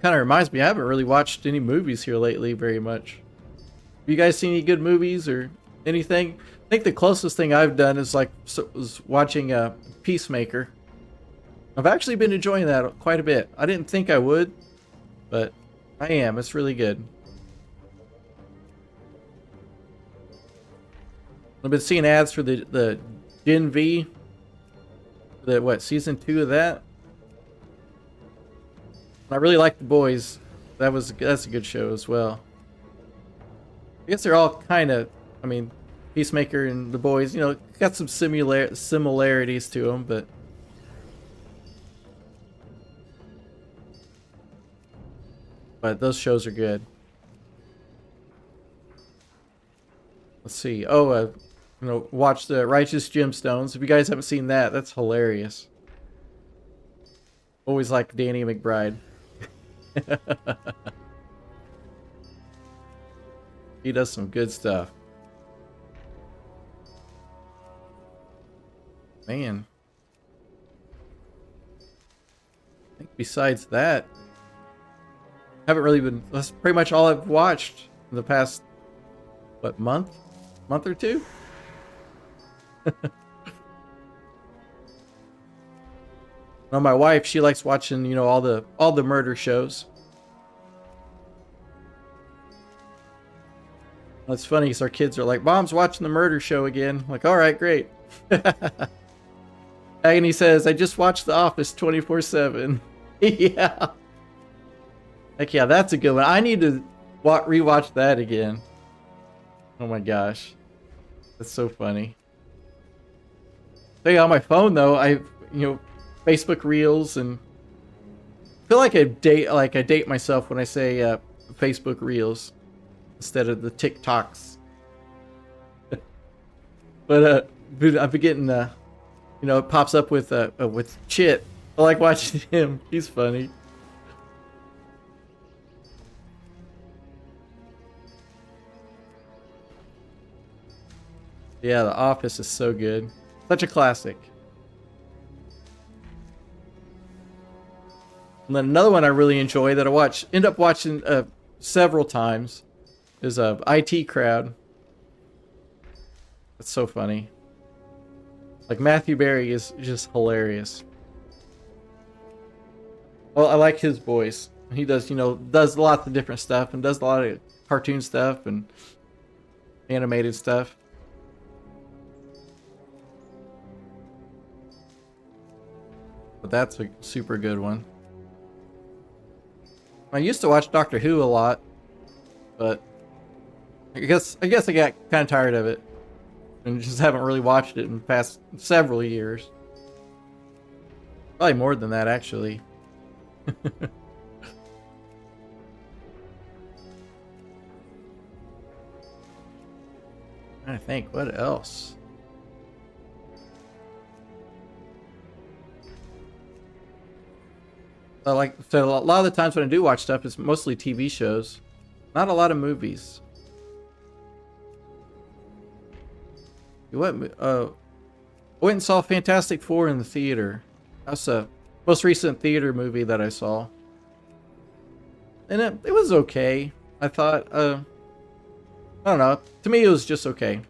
Kind of reminds me, I haven't really watched any movies here lately very much. Have you guys seen any good movies or anything? I think the closest thing I've done is was watching Peacemaker. I've actually been enjoying that quite a bit. I didn't think I would, but I am. It's really good. I've been seeing ads for the Gen V. Season 2 of that? I really like The Boys. That's a good show as well. I guess they're all kind of, I mean, Peacemaker and the boys, you know, got some similarities to them, but those shows are good. Let's see. Oh, you know, watch the Righteous Gemstones. If you guys haven't seen that, that's hilarious. Always like Danny McBride. He does some good stuff. Man. I think besides that, haven't really been, that's pretty much all I've watched in the past, what, month or two? Well, my wife, she likes watching, you know, all the murder shows. That's funny because our kids are like, Mom's watching the murder show again. I'm like, all right, great. Agony says, I just watched The Office 24/7. Yeah. Heck yeah, that's a good one. I need to rewatch that again. Oh my gosh. That's so funny. So yeah, on my phone though, you know, Facebook Reels, and I feel like I date myself when I say Facebook Reels instead of the TikToks. But I've been getting you know, it pops up with Chit. I like watching him. He's funny. Yeah, The Office is so good. Such a classic. And then another one I really enjoy that I end up watching several times is IT Crowd. That's so funny. Like Matthew Berry is just hilarious. Well, I like his voice. He does, you know, does lots of different stuff and does a lot of cartoon stuff and animated stuff. But that's a super good one. I used to watch Doctor Who a lot, but I guess I got kind of tired of it and just haven't really watched it in the past several years. Probably more than that, actually. I think, what else? So a lot of the times when I do watch stuff, it's mostly TV shows, not a lot of movies. I went and saw Fantastic Four in the theater. That's the most recent theater movie that I saw, and it was okay. I thought, I don't know. To me, it was just okay.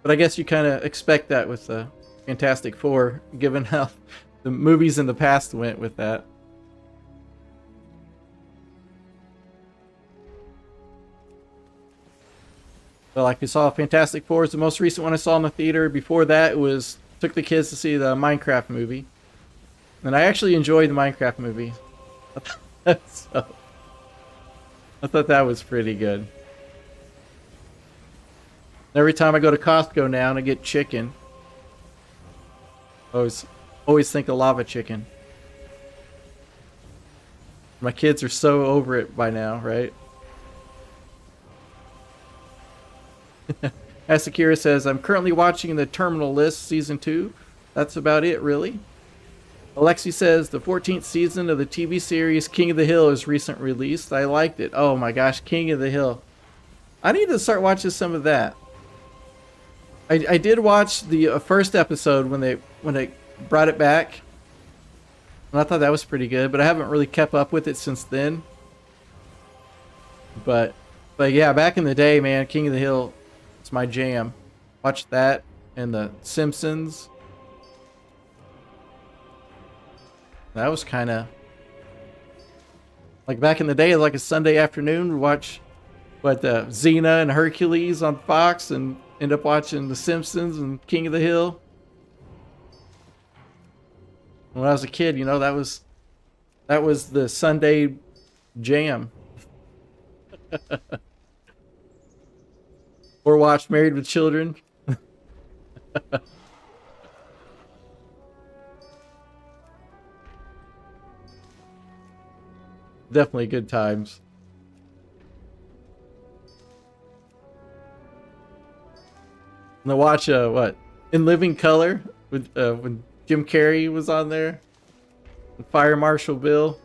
But I guess you kind of expect that with Fantastic Four, given how the movies in the past went with that. So like we saw Fantastic Four is the most recent one I saw in the theater. Before that, it was took the kids to see the Minecraft movie. And I actually enjoyed the Minecraft movie. So, I thought that was pretty good. Every time I go to Costco now and I get chicken, I always think of lava chicken. My kids are so over it by now, right? Asakira says, I'm currently watching the Terminal List Season 2. That's about it, really. Alexi says, the 14th season of the TV series King of the Hill is recent released. I liked it. Oh my gosh, King of the Hill. I need to start watching some of that. I did watch the first episode when they brought it back. And I thought that was pretty good, but I haven't really kept up with it since then. But yeah, back in the day, man, King of the Hill, it's my jam. Watched that and The Simpsons. That was kind of like back in the day, like a Sunday afternoon, we'd watch Xena and Hercules on Fox and end up watching The Simpsons and King of the Hill. When I was a kid, you know, that was the Sunday jam. Or watch Married with Children. Definitely good times. And to watch what? In Living Color with when Jim Carrey was on there. Fire Marshal Bill.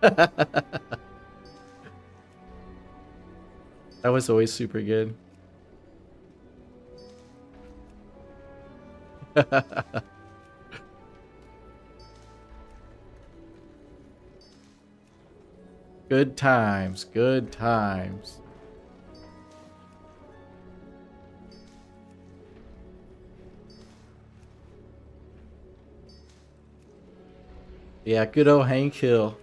That was always super good. Good times, good times. Yeah, good old Hank Hill.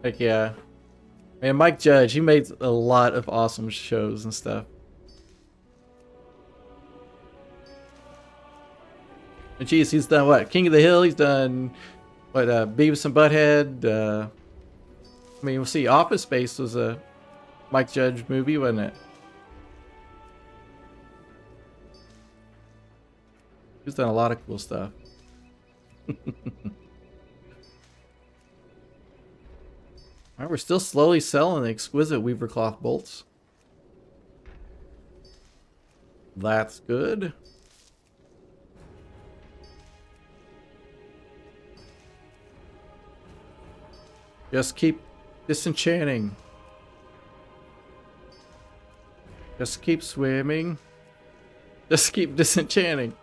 Heck yeah. Man, Mike Judge, he made a lot of awesome shows and stuff. And geez, he's done what? King of the Hill, he's done what, Beavis and Butthead. I mean, we'll see, Office Space was a Mike Judge movie, wasn't it? He's done a lot of cool stuff. Alright, we're still slowly selling the exquisite Weaver cloth bolts. That's good. Just keep disenchanting. Just keep swimming. Just keep disenchanting.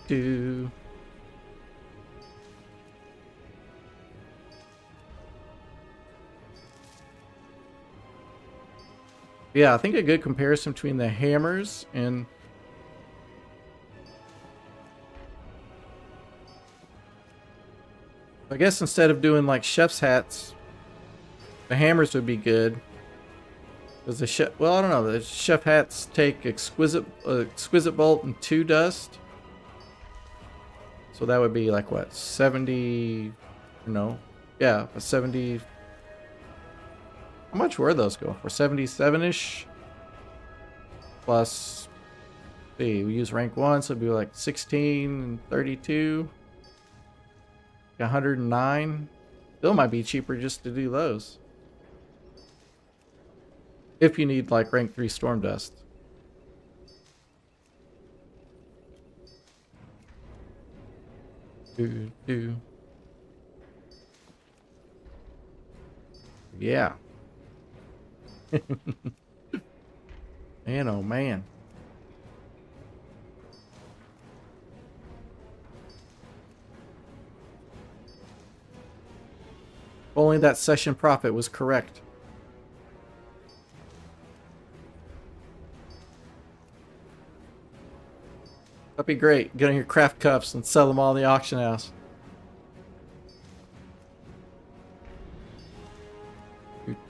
Do. Yeah, I think a good comparison between the hammers and I guess instead of doing like chef's hats, the hammers would be good. Because the chef, well, I don't know, the chef hats take exquisite bolt and 2 dust. So that would be like what, 70, no, yeah, a 70. How much were those going for? 77-ish? Plus, see, we use rank 1, so it'd be like 16 and 32. 109. Still might be cheaper just to do those. If you need like rank 3 storm dust. Do. Yeah. Man, oh man. If only that session profit was correct. That'd be great. Get on your craft cups and sell them all in the auction house.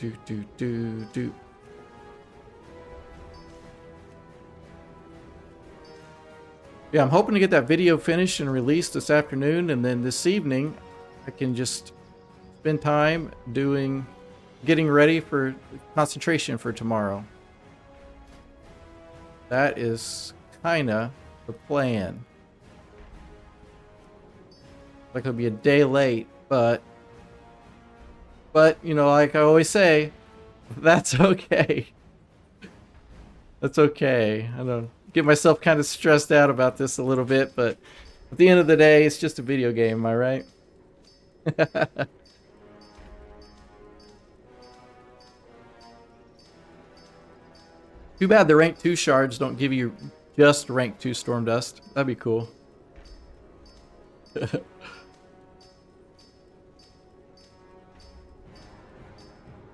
Do. Yeah, I'm hoping to get that video finished and released this afternoon, and then this evening I can just spend time getting ready for concentration for tomorrow. That is kinda the plan. Like it'll be a day late, but you know, like I always say, that's okay. That's okay. I don't get myself kind of stressed out about this a little bit, but at the end of the day, it's just a video game, am I right? Too bad the rank 2 shards don't give you just rank 2 storm dust. That'd be cool.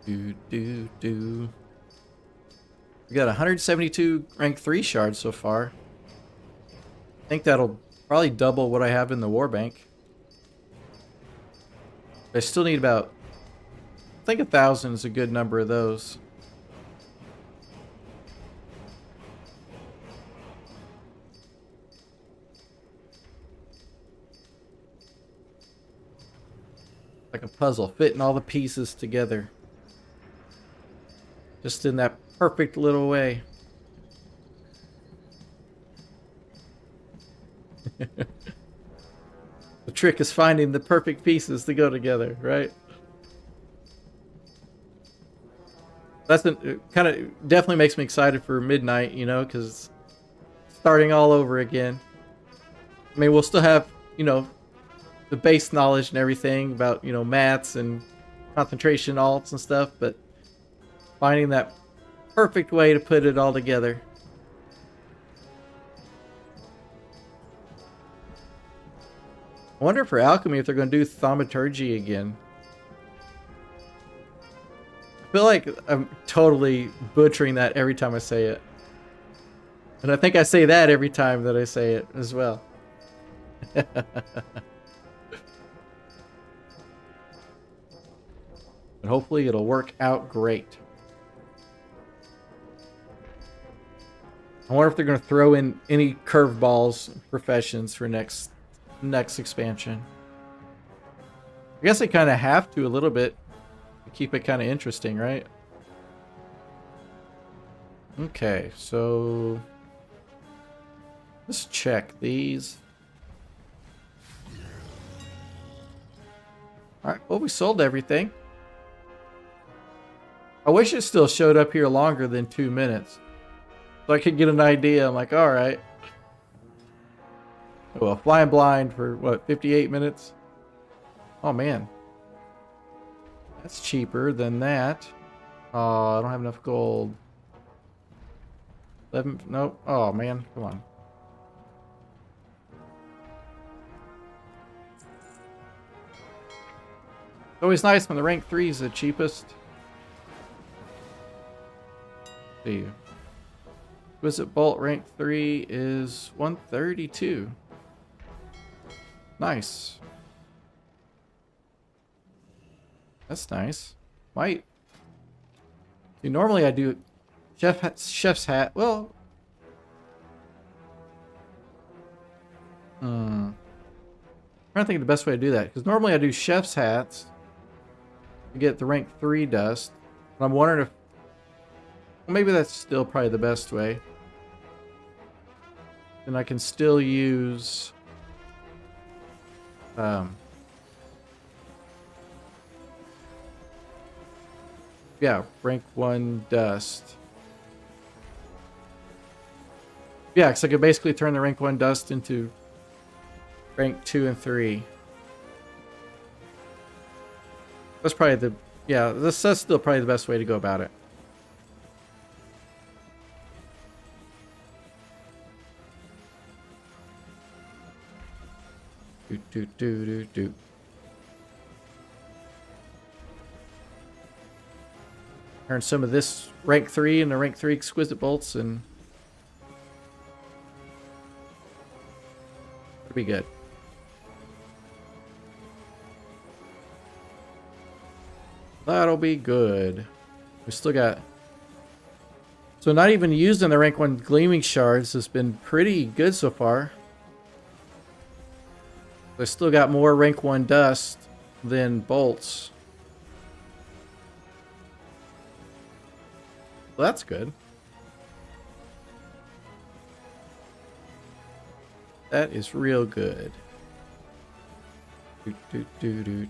Do. We got 172 rank 3 shards so far. I think that'll probably double what I have in the war bank. I still need about, I think 1,000 is a good number of those. Like a puzzle, fitting all the pieces together. Just in that perfect little way. The trick is finding the perfect pieces to go together, right? That's kind of definitely makes me excited for midnight, you know, because starting all over again. I mean, we'll still have, you know, the base knowledge and everything about, you know, mats and concentration alts and stuff, but finding that perfect way to put it all together. I wonder for alchemy if they're going to do thaumaturgy again. I feel like I'm totally butchering that every time I say it. And I think I say that every time that I say it as well. But hopefully it'll work out great. I wonder if they're going to throw in any curveballs professions for next expansion. I guess they kind of have to a little bit to keep it kind of interesting, right? Okay, so let's check these. Alright, well, we sold everything. I wish it still showed up here longer than 2 minutes. So I could get an idea. I'm like, alright. Well, flying blind for, what, 58 minutes? Oh, man. That's cheaper than that. Oh, I don't have enough gold. 11, nope. Oh, man, come on. It's always nice when the rank 3 is the cheapest. Let's see. Exquisite Bolt rank 3 is 132. Nice. That's nice. Might. See, normally I do chef's hat. Well, I'm trying to think of the best way to do that, because normally I do chef's hats to get the rank 3 dust. And I'm wondering if, well, maybe that's still probably the best way. Then I can still use yeah, rank 1 dust. Yeah, because I could basically turn the rank 1 dust into rank 2 and 3. That's probably the, yeah, that's still probably the best way to go about it. Do. Turn some of this rank 3 into rank 3 exquisite bolts, and it'll be good. That'll be good. We still got, so not even using the rank 1 gleaming shards has been pretty good so far. I still got more rank 1 dust than bolts. Well, that's good. That is real good. Do.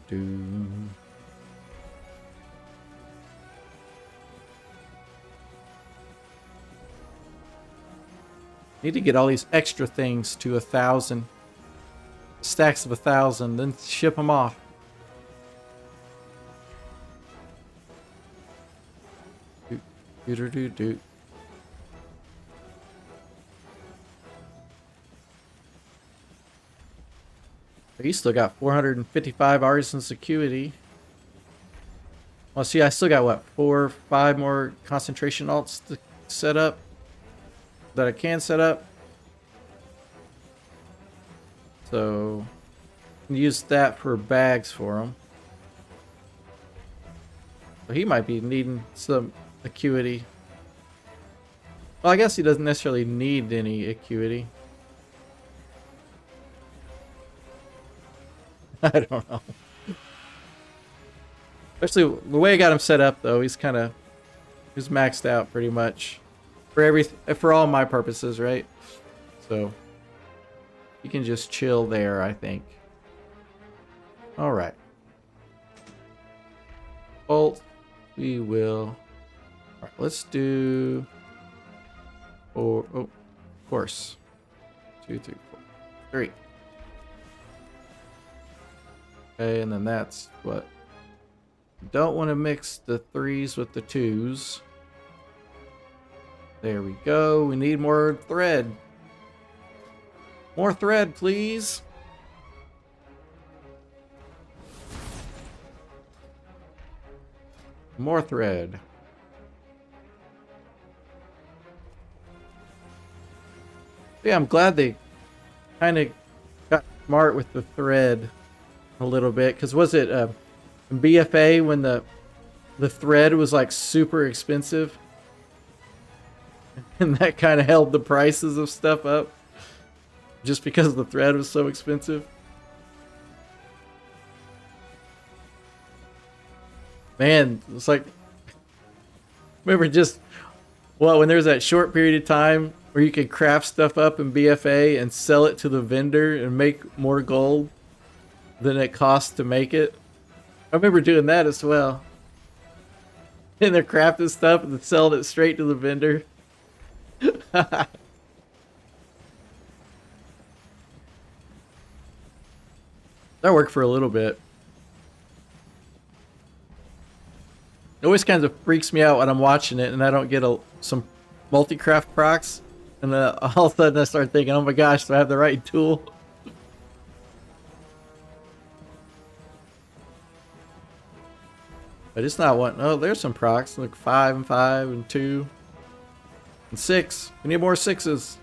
Need to get all these extra things to 1,000. Stacks of 1,000, then ship them off. Do. You still got 455 artisans acuity. Well, see, I still got what, 4 or 5 more concentration alts to set up that I can set up. So, use that for bags for him. So he might be needing some acuity. Well, I guess he doesn't necessarily need any acuity. I don't know. Especially the way I got him set up, though. He's maxed out pretty much for all my purposes, right? So you can just chill there, I think. All right. Bolt. We will. All right, let's do. Oh, of course. 2, 3, 4, 3. Okay, and then that's what. Don't want to mix the 3s with the 2s. There we go. We need more thread. More thread, please. More thread. Yeah, I'm glad they kind of got smart with the thread a little bit. Because was it in BFA when the thread was like super expensive? And that kind of held the prices of stuff up. Just because the thread was so expensive. Man, it's like... Remember just... Well, when there was that short period of time where you could craft stuff up in BFA and sell it to the vendor and make more gold than it costs to make it. I remember doing that as well. And they're crafting stuff and then selling it straight to the vendor. That worked for a little bit. It always kind of freaks me out when I'm watching it and I don't get some multi-craft procs. And all of a sudden I start thinking, oh my gosh, do I have the right tool? But it's not one. Oh, there's some procs. Look, 5 and 5 and 2 and 6. We need more 6s.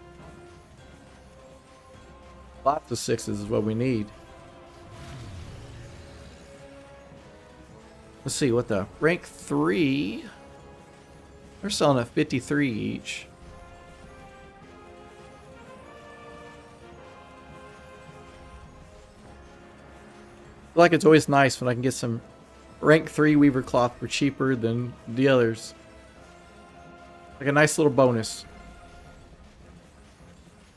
Lots of 6s is what we need. Let's see what the rank 3. They're selling at 53 each. I feel like it's always nice when I can get some rank 3 weaver cloth for cheaper than the others. Like a nice little bonus.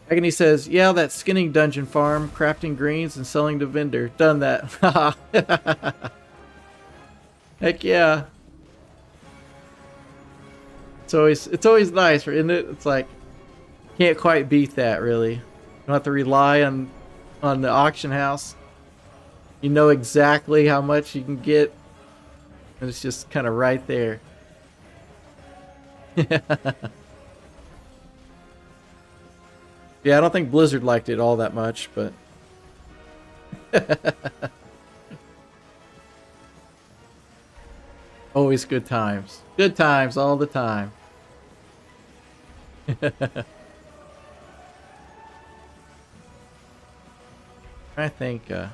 Agony says, yeah, that skinning dungeon farm, crafting greens and selling to vendor. Done that. Heck yeah. It's always nice, isn't it? It's like can't quite beat that really. You don't have to rely on the auction house. You know exactly how much you can get. And it's just kind of right there. Yeah, I don't think Blizzard liked it all that much, but always good times. Good times all the time. I think I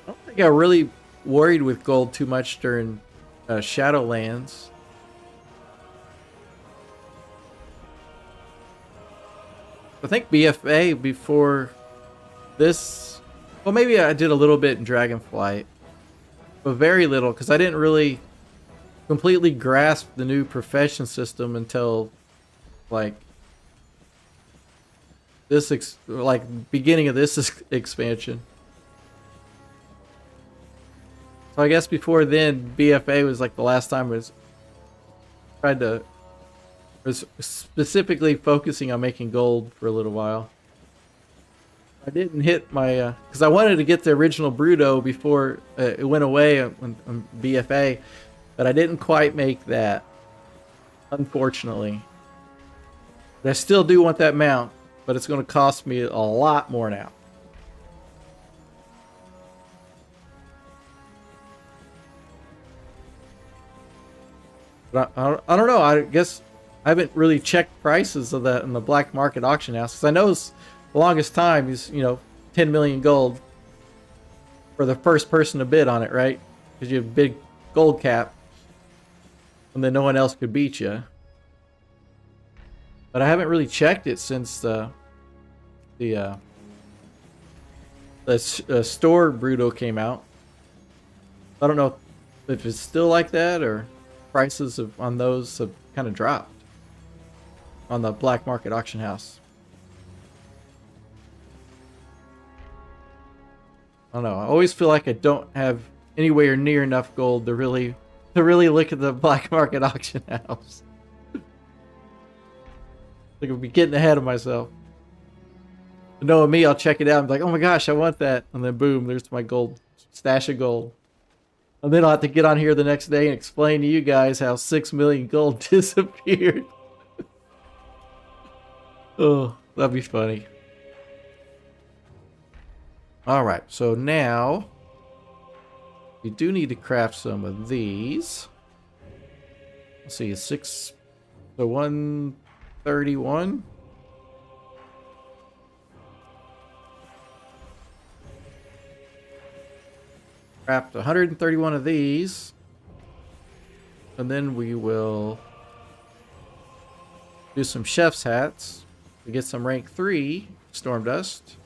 don't think I really worried with gold too much during Shadowlands. I think BFA before this, well, maybe I did a little bit in Dragonflight, but very little because I didn't really completely grasp the new profession system until like this beginning of this expansion. So I guess before then, BFA was like the last time I was specifically focusing on making gold for a little while. I didn't hit my because I wanted to get the original Bruto before it went away on BFA, but I didn't quite make that, unfortunately. But I still do want that mount, but it's going to cost me a lot more now. But I don't know. I guess I haven't really checked prices of that in the black market auction house because I know the longest time is 10 million gold for the first person to bid on it, right? Because you have a big gold cap, and then no one else could beat you. But I haven't really checked it since the store Bruto came out. I don't know if it's still like that, or prices on those have kind of dropped on the black market auction house. I don't know. I always feel like I don't have anywhere near enough gold to really look at the black market auction house. Like I'd be getting ahead of myself. But knowing me, I'll check it out and be like, oh my gosh, I want that. And then boom, there's my gold stash of gold. And then I'll have to get on here the next day and explain to you guys how 6 million gold disappeared. Oh, that'd be funny. Alright, so now we do need to craft some of these. Let's see, 131. Craft 131 of these. And then we will do some chef's hats. We get some rank 3 storm dust.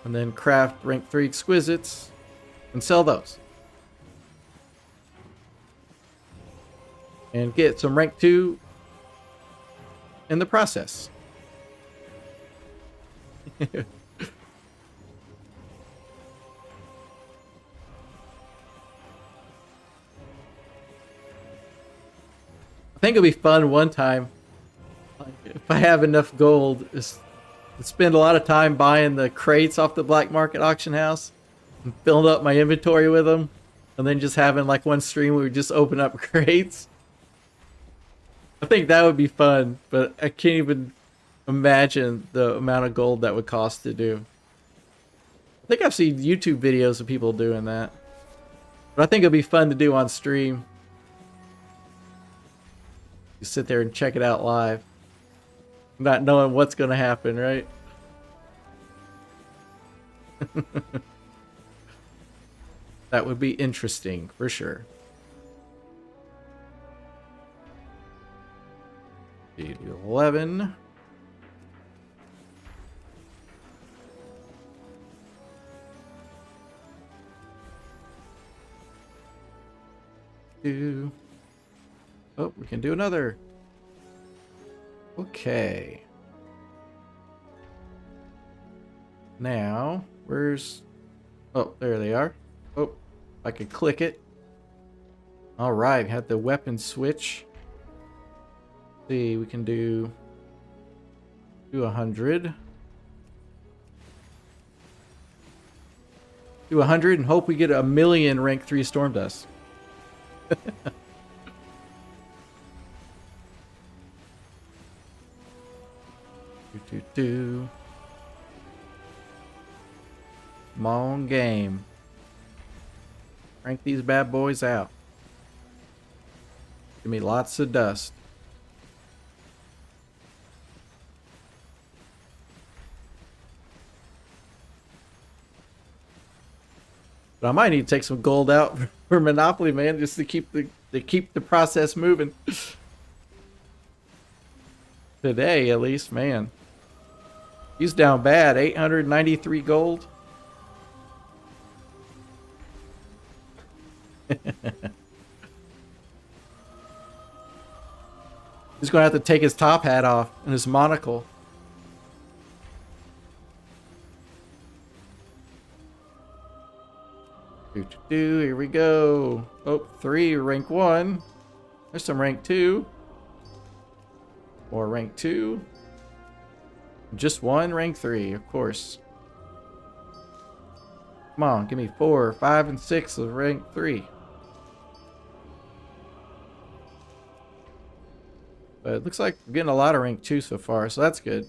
And then craft rank 3 exquisites and sell those. And get some rank 2 in the process. I think it'll be fun one time, if I have enough gold, is spend a lot of time buying the crates off the black market auction house and filling up my inventory with them, and then just having like one stream where we just open up crates. I think that would be fun, but I can't even imagine the amount of gold that would cost to do. I think I've seen YouTube videos of people doing that, but I think it'd be fun to do on stream. You sit there and check it out live, not knowing what's going to happen, right? That would be interesting, for sure. 11. Two. Oh, we can do another. Okay. Now, where's... Oh, there they are. Oh, I could click it. Alright, had the weapon switch. See, we can do 100. Do 100 and hope we get 1,000,000 rank 3 storm dust. Come on, game. Crank these bad boys out. Give me lots of dust. But I might need to take some gold out for Monopoly, man, just to keep the process moving. Today, at least, man. He's down bad. 893 gold. He's gonna have to take his top hat off and his monocle. Here we go. Oh, 3 rank 1. There's some rank 2. More rank 2. Just 1 rank 3, of course. Come on, give me 4, 5, and 6 of rank 3. But it looks like we're getting a lot of rank 2 so far, so that's good.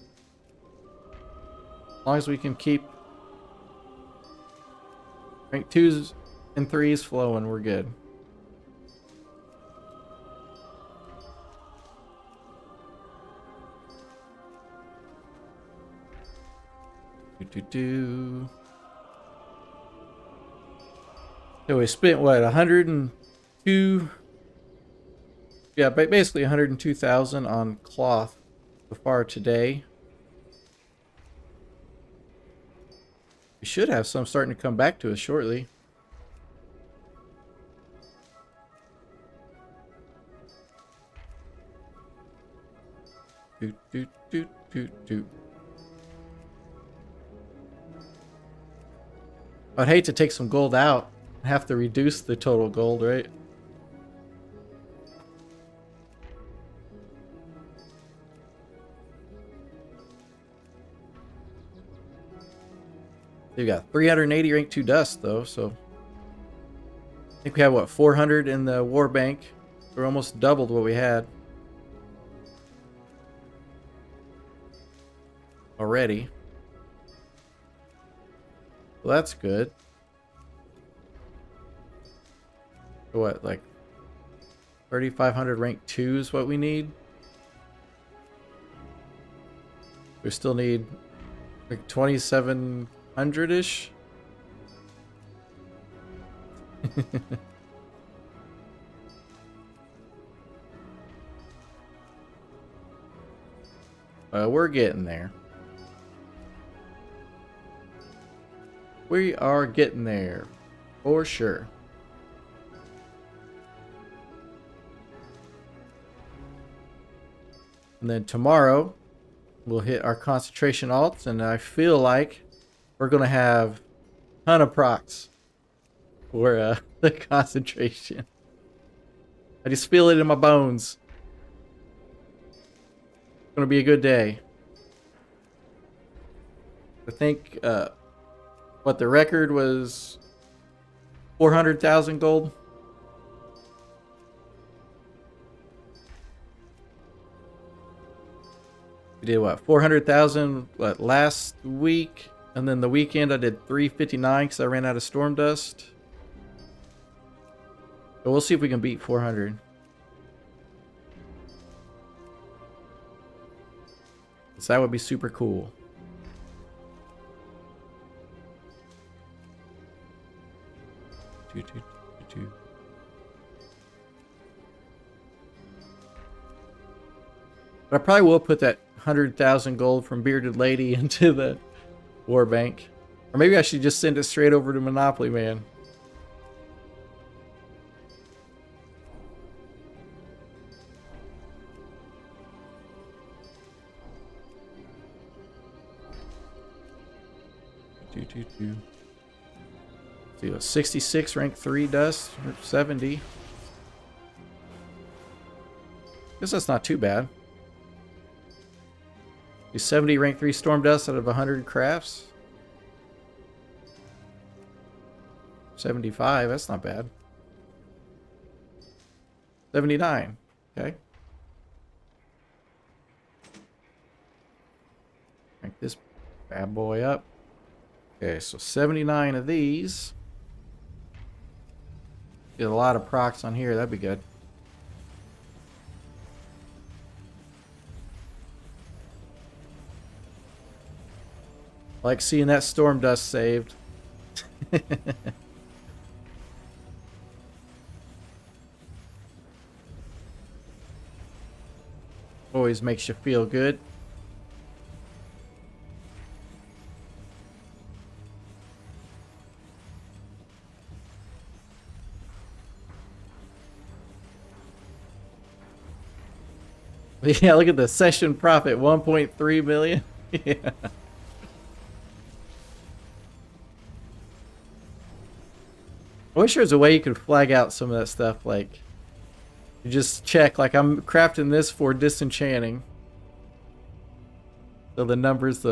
As long as we can keep rank 2s and 3s flowing, we're good. So we spent what, 102? Yeah, basically 102,000 on cloth so far today. We should have some starting to come back to us shortly. Doot, doot, doot, doot, doot. I'd hate to take some gold out. Have to reduce the total gold, right? We've got 380 rank 2 dust, though, so... I think we have, what, 400 in the war bank. We're almost doubled what we had. Already. Well, that's good. What, like 3,500 rank 2 is what we need? We still need like 2,700-ish? We're getting there. We are getting there, for sure. And then tomorrow, we'll hit our concentration alts, and I feel like we're going to have a ton of procs for the concentration. I just feel it in my bones. It's going to be a good day. I think... what the record was 400,000 gold. We did what, 400,000 what, last week, and then the weekend I did 359 because I ran out of storm dust. But we'll see if we can beat 400. So that would be super cool. But I probably will put that 100,000 gold from Bearded Lady into the war bank. Or maybe I should just send it straight over to Monopoly Man. See, 66 rank 3 dust, or 70. Guess that's not too bad. 70 rank 3 storm dust out of 100 crafts. 75, that's not bad. 79, okay. Crank this bad boy up. Okay, so 79 of these. Get a lot of procs on here, that'd be good. Like seeing that storm dust saved. Always makes you feel good. Yeah, look at the session profit, 1.3 million. Yeah. I wish there was a way you could flag out some of that stuff, like you just check, like I'm crafting this for disenchanting, so the numbers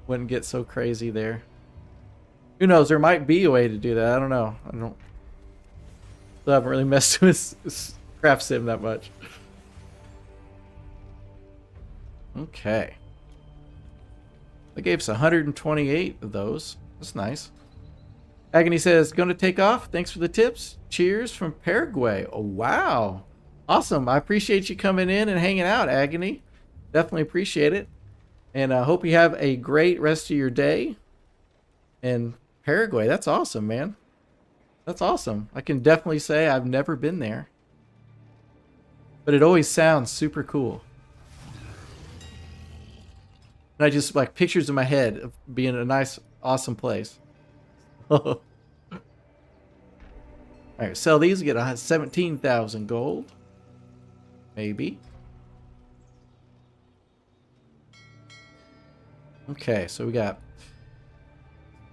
wouldn't get so crazy there. Who knows? There might be a way to do that. I don't know. I haven't really messed with Craft Sim that much. Okay. They gave us 128 of those. That's nice. Agony says, going to take off. Thanks for the tips. Cheers from Paraguay. Oh, wow. Awesome. I appreciate you coming in and hanging out, Agony. Definitely appreciate it. And I hope you have a great rest of your day in Paraguay. That's awesome, man. That's awesome. I can definitely say I've never been there. But it always sounds super cool. And I just like pictures in my head of being a nice, awesome place. All right, sell these, get 17,000 gold. Maybe. Okay, so we got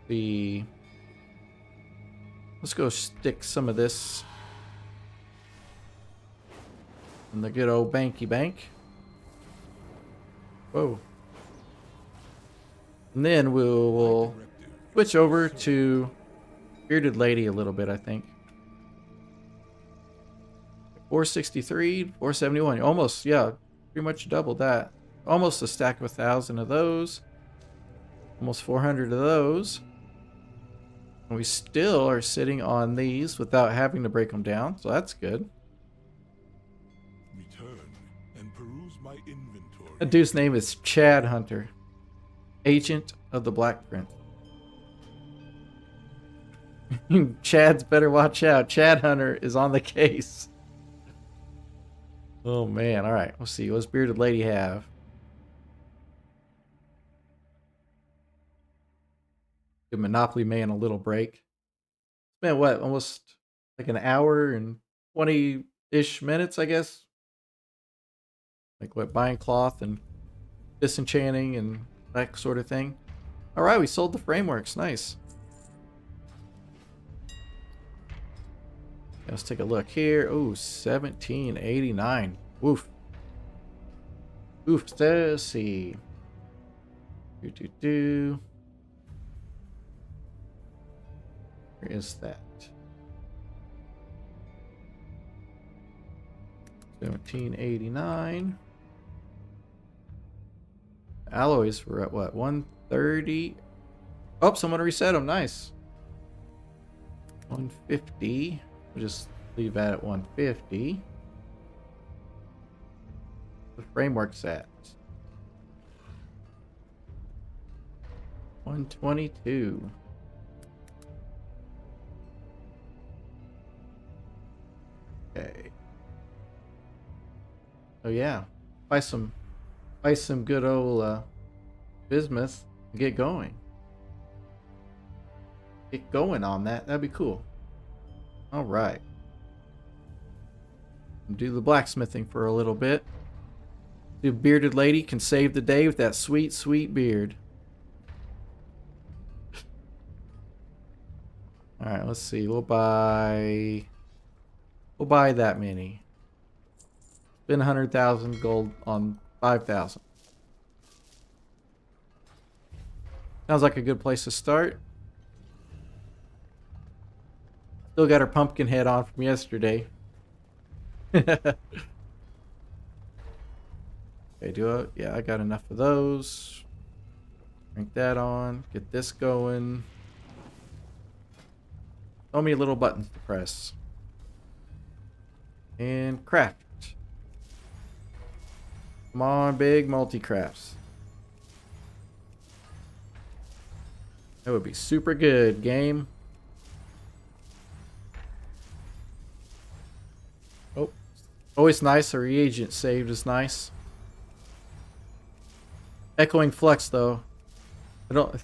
the... Let's go stick some of this in the good old banky bank. Whoa. And then we'll switch over to Bearded Lady a little bit, I think. 463, 471. Almost, yeah, pretty much doubled that. Almost a stack of 1,000 of those. Almost 400 of those. And we still are sitting on these without having to break them down, so that's good. Return and peruse my inventory. That dude's name is Chad Hunter, Agent of the Black Prince. Chad's better watch out. Chad Hunter is on the case. Oh man, alright, we'll see. What's Bearded Lady have? Give Monopoly Man a little break. Spent what, almost like an hour and 20-ish minutes, I guess? Like what, buying cloth and disenchanting and that sort of thing. Alright, we sold the frameworks, nice. Let's take a look here. Ooh, 1789. Woof. Oof, let's see. Where is that? 1789. Alloys were at what? 130. Oh, someone reset them. Nice. 150. We'll just leave that at 150. The framework's at 122. Okay. Oh yeah, buy some good old bismuth and get going. Get going on that. That'd be cool. All right. Do the blacksmithing for a little bit. The Bearded Lady can save the day with that sweet, sweet beard. All right, let's see. We'll buy that many. Spend 100,000 gold on 5,000. Sounds like a good place to start. Still got her pumpkin head on from yesterday. Okay, yeah, I got enough of those. Crank that on. Get this going. So many little buttons to press. And craft. Come on, big multi-crafts. That would be super good, game. Oh, always nice. A reagent saved is nice. Echoing flux, though. I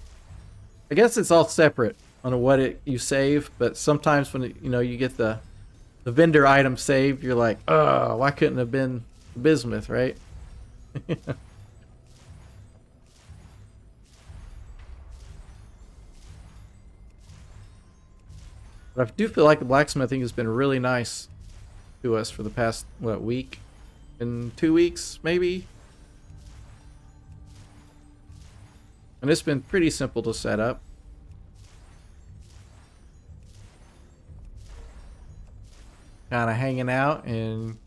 guess it's all separate on what you save, but sometimes when you get the vendor item saved, you're like, oh, why couldn't it have been bismuth, right? But I do feel like the blacksmithing has been really nice to us for the past, what, week? And 2 weeks, maybe? And it's been pretty simple to set up. Kind of hanging out and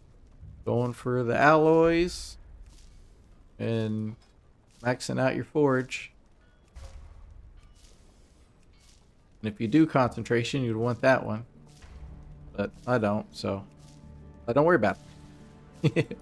going for the alloys and maxing out your forge. And if you do concentration, you'd want that one. But I don't, so don't worry about it.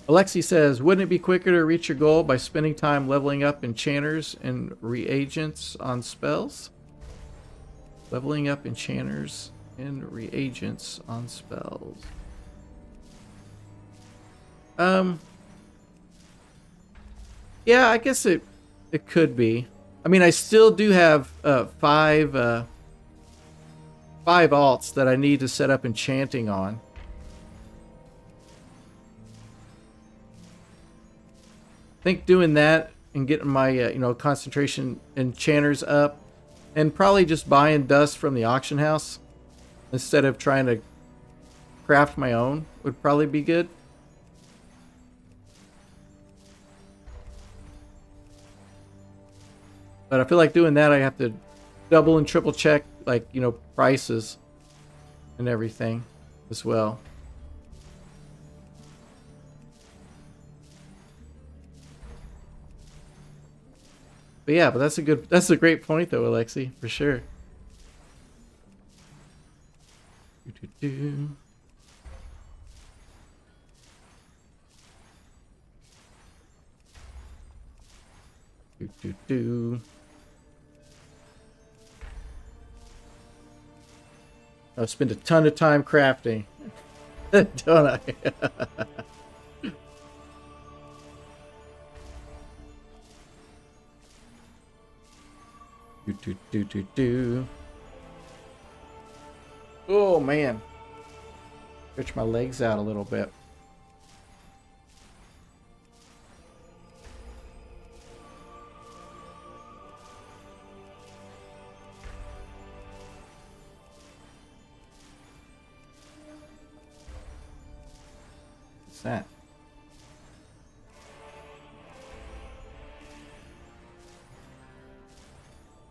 Alexi says, wouldn't it be quicker to reach your goal by spending time leveling up enchanters and reagents on spells? Leveling up enchanters and reagents on spells. Yeah, I guess it could be. I mean, I still do have five 5 alts that I need to set up enchanting on. I think doing that and getting my you know, concentration enchanters up, and probably just buying dust from the auction house instead of trying to craft my own would probably be good. But I feel like doing that I have to double and triple check, like, you know, prices and everything as well. But yeah, but that's a great point though, Alexi, for sure. Do. I spend a ton of time crafting, don't I? Oh man, stretch my legs out a little bit. What's that?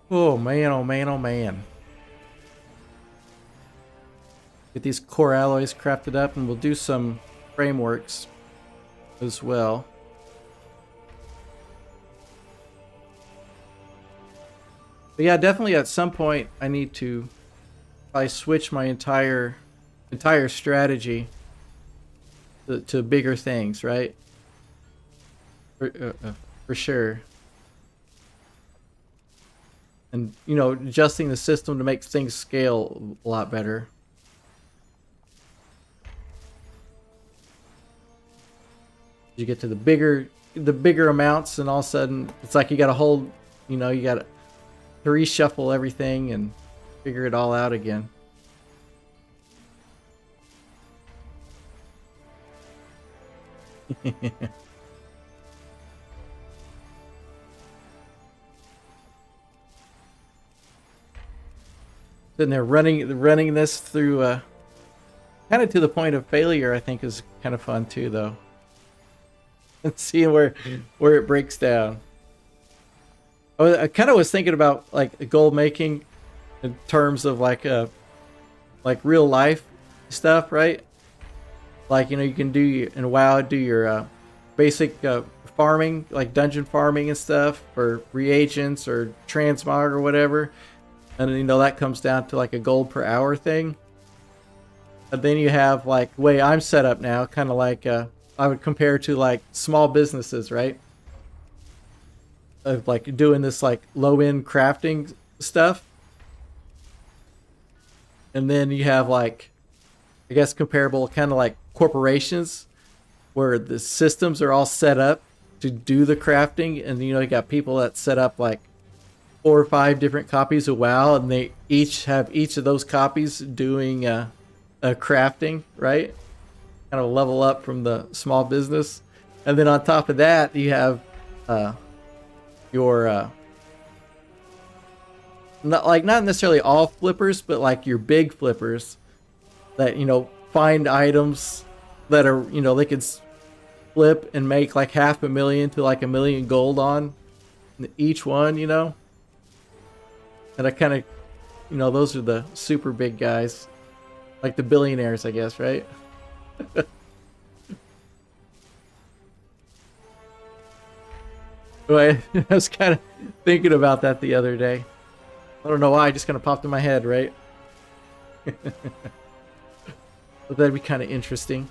Oh man, oh man, oh man. Get these core alloys crafted up, and we'll do some frameworks as well. But yeah, definitely at some point I need to probably switch my entire strategy to bigger things, right? For sure. And, you know, adjusting the system to make things scale a lot better. You get to the bigger amounts, and all of a sudden it's like you got to hold, you know, you got to reshuffle everything and figure it all out again. Then they're running this through kind of to the point of failure. I think is kind of fun too, though. And seeing where it breaks down. I kind of was thinking about like gold making in terms of like real life stuff, right? Like, you know, you can do in WoW, do your basic farming, like dungeon farming and stuff, for reagents or transmog or whatever. And you know, that comes down to like a gold per hour thing. And then you have like the way I'm set up now, kind of like I would compare to like small businesses, right? Of like doing this like low end crafting stuff. And then you have like, I guess comparable kind of like corporations where the systems are all set up to do the crafting. And you know, you got people that set up like 4 or 5 different copies of WoW, and they each have each of those copies doing a crafting, right? Kind of level up from the small business. And then on top of that, you have your not necessarily all flippers, but like your big flippers that, you know, find items that are, you know, they could flip and make like $500,000 to like $1 million gold on each one, you know. And I kind of, you know, those are the super big guys, like the billionaires, I guess, right? I was kind of thinking about that the other day. I don't know why, it just kind of popped in my head, right? But that'd be kind of interesting.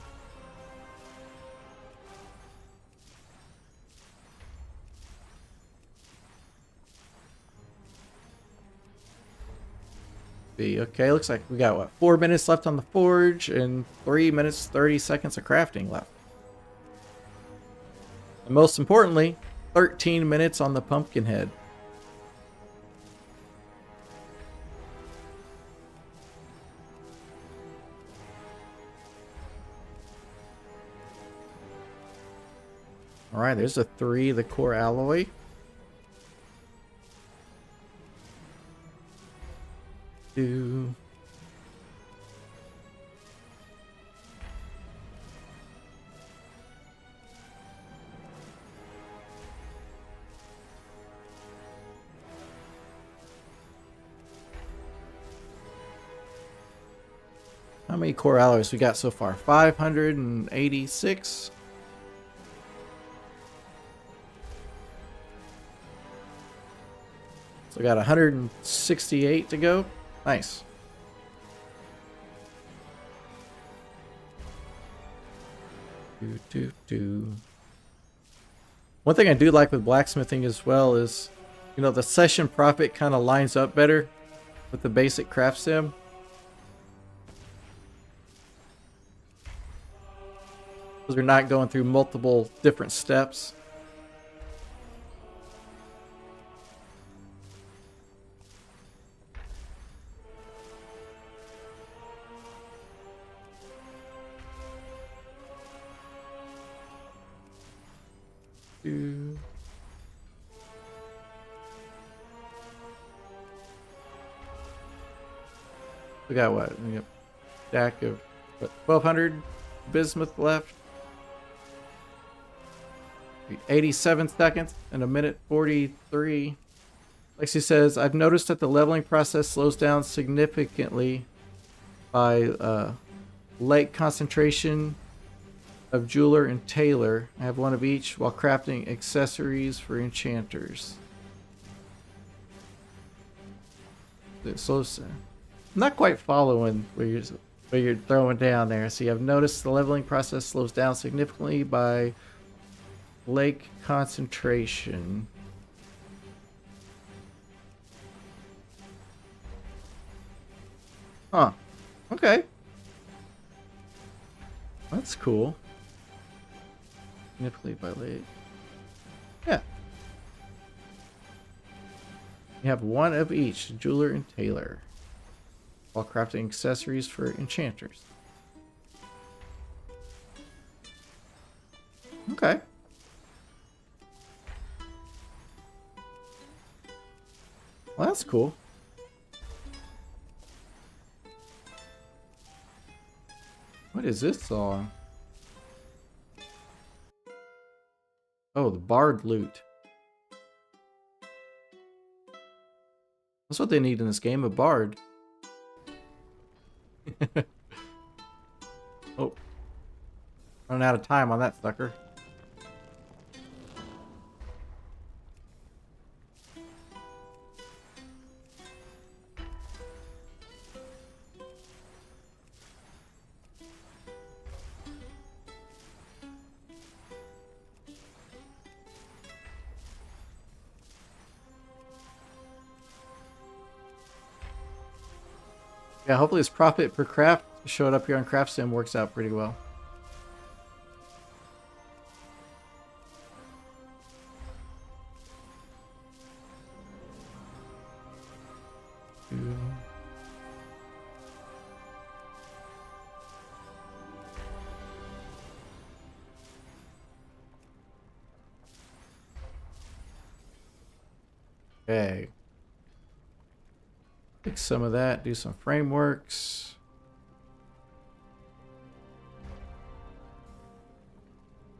Okay, looks like we got what, 4 minutes left on the forge and 3 minutes 30 seconds of crafting left. And most importantly, 13 minutes on the pumpkin head. All right, there's a 3, the core alloy. Two. How many core alloys we got so far? 586. So we got 168 to go. Nice. One thing I do like with blacksmithing as well is, you know, the session profit kind of lines up better with the basic craft sim. Because we're not going through multiple different steps. We got what? We got a stack of what, 1,200 bismuth left. 87 seconds and a minute 43. Lexi says, I've noticed that the leveling process slows down significantly by lake concentration of jeweler and tailor. I have one of each while crafting accessories for enchanters. It slows down. I'm not quite following where you're throwing down there. See, I've noticed the leveling process slows down significantly by lake concentration. Huh. Okay. That's cool. Significantly by lake. Yeah. You have one of each, jeweler and tailor, while crafting accessories for enchanters. Okay. Well, that's cool. What is this song? Oh, the bard loot. That's what they need in this game, a bard. Oh. Running out of time on that sucker. Yeah, hopefully this profit per craft showed up here on Craft Sim works out pretty well. Okay. Fix some of that, do some frameworks.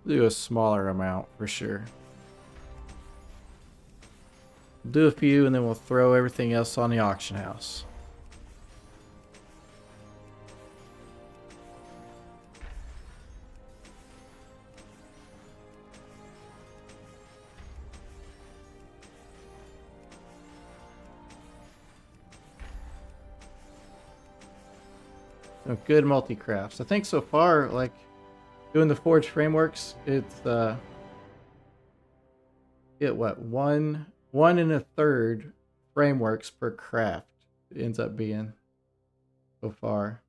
Do a smaller amount for sure. Do a few and then we'll throw everything else on the auction house. Some good multi-crafts. I think so far, like doing the forge frameworks, it's get what, one and a third frameworks per craft it ends up being so far.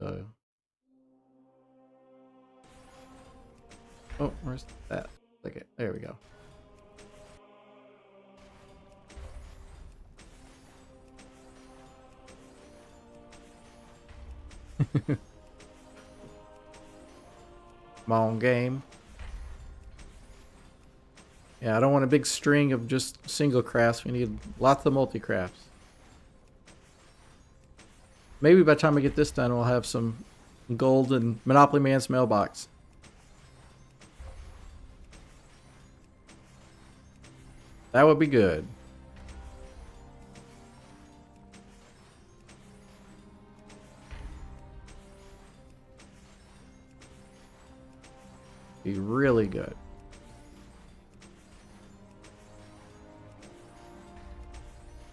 So, oh, where's that? Okay, there we go. Come on, game. Yeah, I don't want a big string of just single crafts. We need lots of multi-crafts. Maybe by the time I get this done, we'll have some gold in Monopoly Man's mailbox. That would be good. Be really good.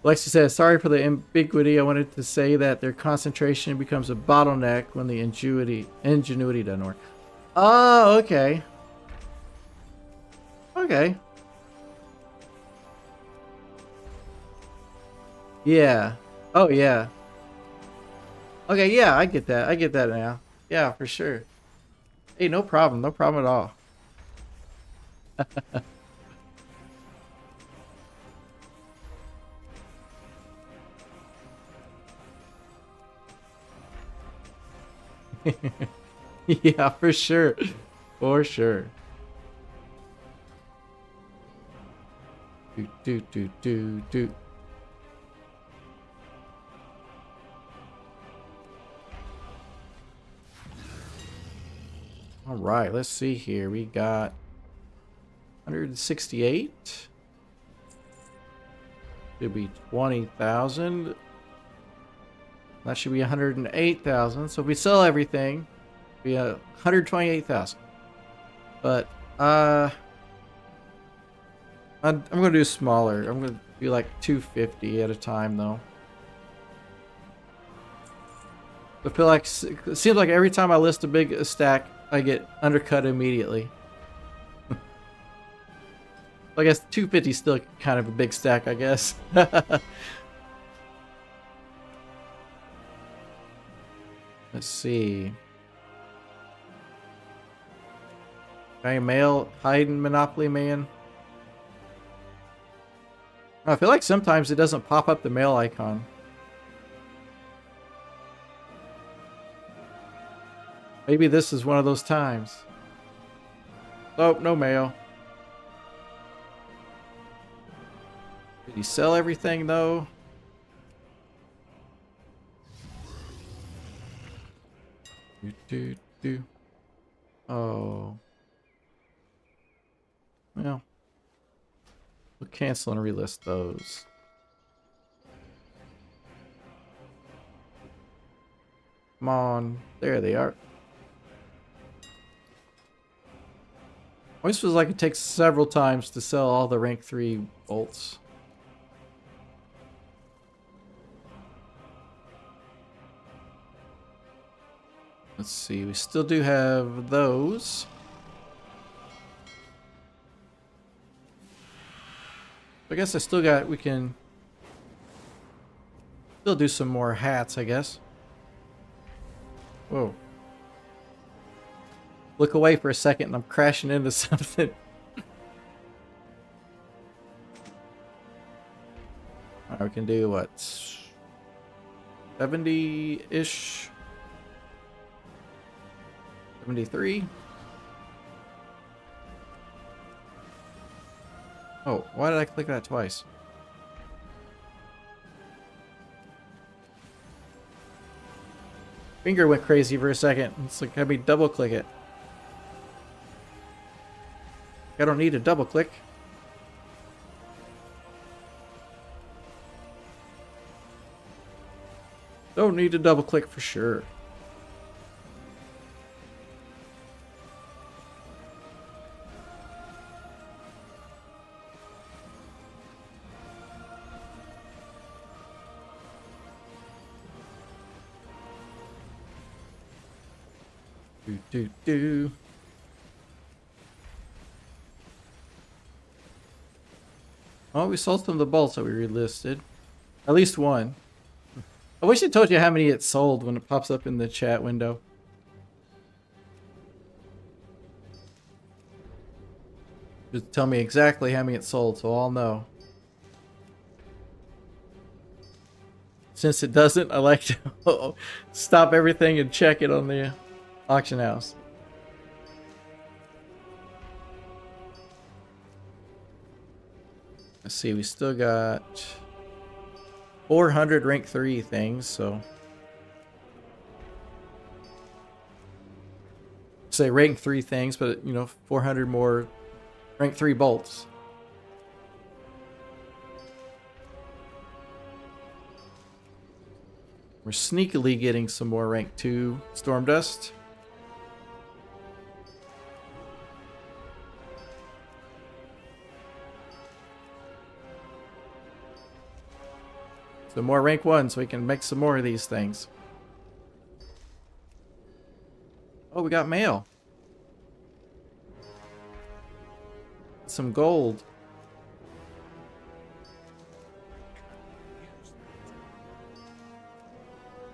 Lexi says, sorry for the ambiguity. I wanted to say that their concentration becomes a bottleneck when the ingenuity doesn't work. Oh, okay. Okay. Yeah. Oh, yeah. Okay, yeah, I get that. I get that now. Yeah, for sure. Hey, no problem. No problem at all. Yeah, for sure. For sure. Do. All right, let's see here. We got 168. Should be 20,000. That should be 108,000. So if we sell everything, it'll be 128,000. But I'm gonna do smaller. I'm gonna do like 250 at a time though. I feel like it seems like every time I list a big stack, I get undercut immediately. I guess 250 is still kind of a big stack, I guess. Let's see. Can I mail hiding Monopoly Man? I feel like sometimes it doesn't pop up the mail icon. Maybe this is one of those times. Oh, no mail. Did he sell everything though? Do. Oh. Well. We'll cancel and relist those. Come on. There they are. Always feels like it takes several times to sell all the rank 3 bolts. Let's see, we still do have those. I guess I still got, we can still do some more hats, I guess. Whoa. Look away for a second and I'm crashing into something. Alright, we can do what? 70-ish? 73? Oh, why did I click that twice? Finger went crazy for a second. It's like, had me double click it. I don't need a double click. Don't need a double click for sure. Do. Oh, we sold some of the bolts that we relisted. At least one. I wish it told you how many it sold when it pops up in the chat window. Just tell me exactly how many it sold so I'll know. Since it doesn't, I like to stop everything and check it on the auction house. Let's see, we still got 400 rank 3 things, so say rank 3 things, but you know, 400 more rank 3 bolts. We're sneakily getting some more rank 2 storm dust. So more rank 1 so we can make some more of these things. Oh, we got mail. Some gold.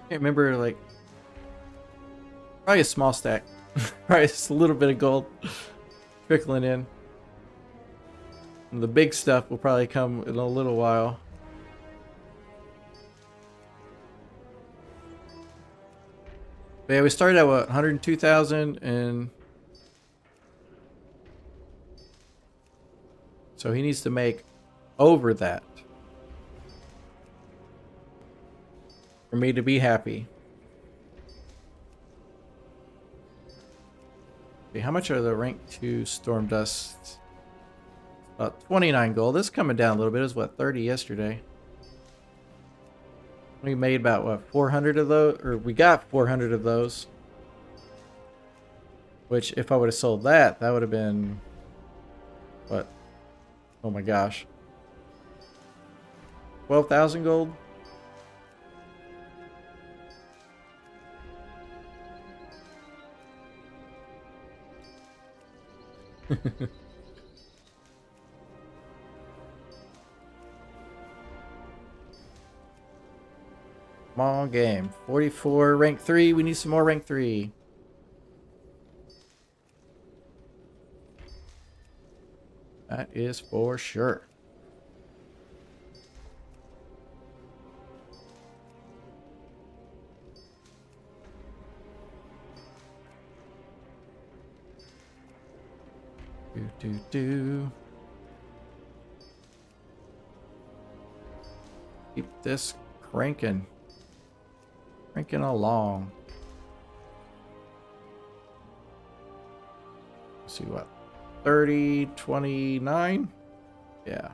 Can't remember, like, probably a small stack. Probably just a little bit of gold trickling in. And the big stuff will probably come in a little while. But yeah, we started at what, 102,000, and so he needs to make over that for me to be happy. Okay, how much are the rank 2 storm dusts? About 29 gold. This is coming down a little bit. It was what, 30 yesterday. We made about what, 400 of those, or we got 400 of those. Which, if I would have sold that, that would have been what? Oh my gosh, 12,000 gold. Come on, game. 44 rank 3. We need some more rank 3. That is for sure. Do. Keep this cranking. Cranking along. Let's see what? 30, 29? Yeah.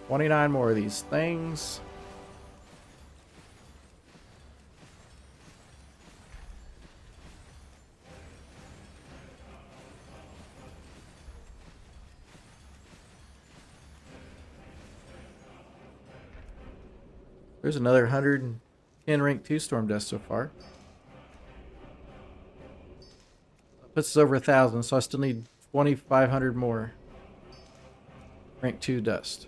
$29 more of these things. There's another 110 rank 2 storm dust so far. That puts us over 1,000, so I still need 2,500 more rank 2 dust.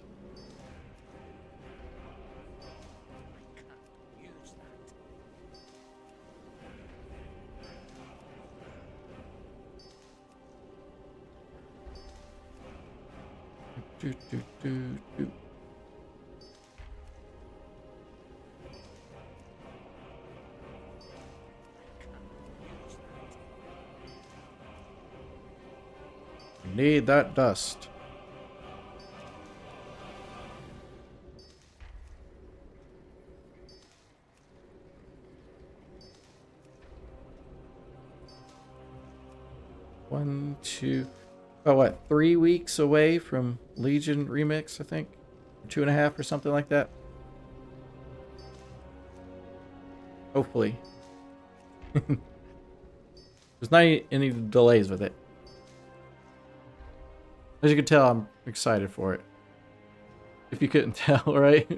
Do. Need that dust. One, two, oh, what? 3 weeks away from Legion Remix, I think. 2.5 or something like that. Hopefully. There's not any delays with it. As you can tell, I'm excited for it. If you couldn't tell, right?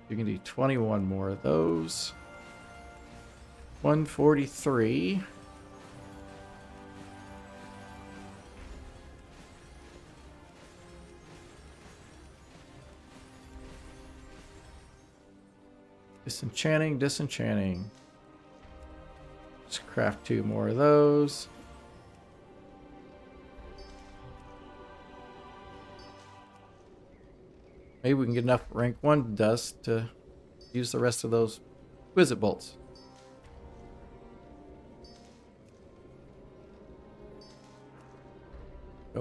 You can do 21 more of those. 143. Disenchanting. Let's craft 2 more of those. Maybe we can get enough rank 1 dust to use the rest of those exquisite bolts.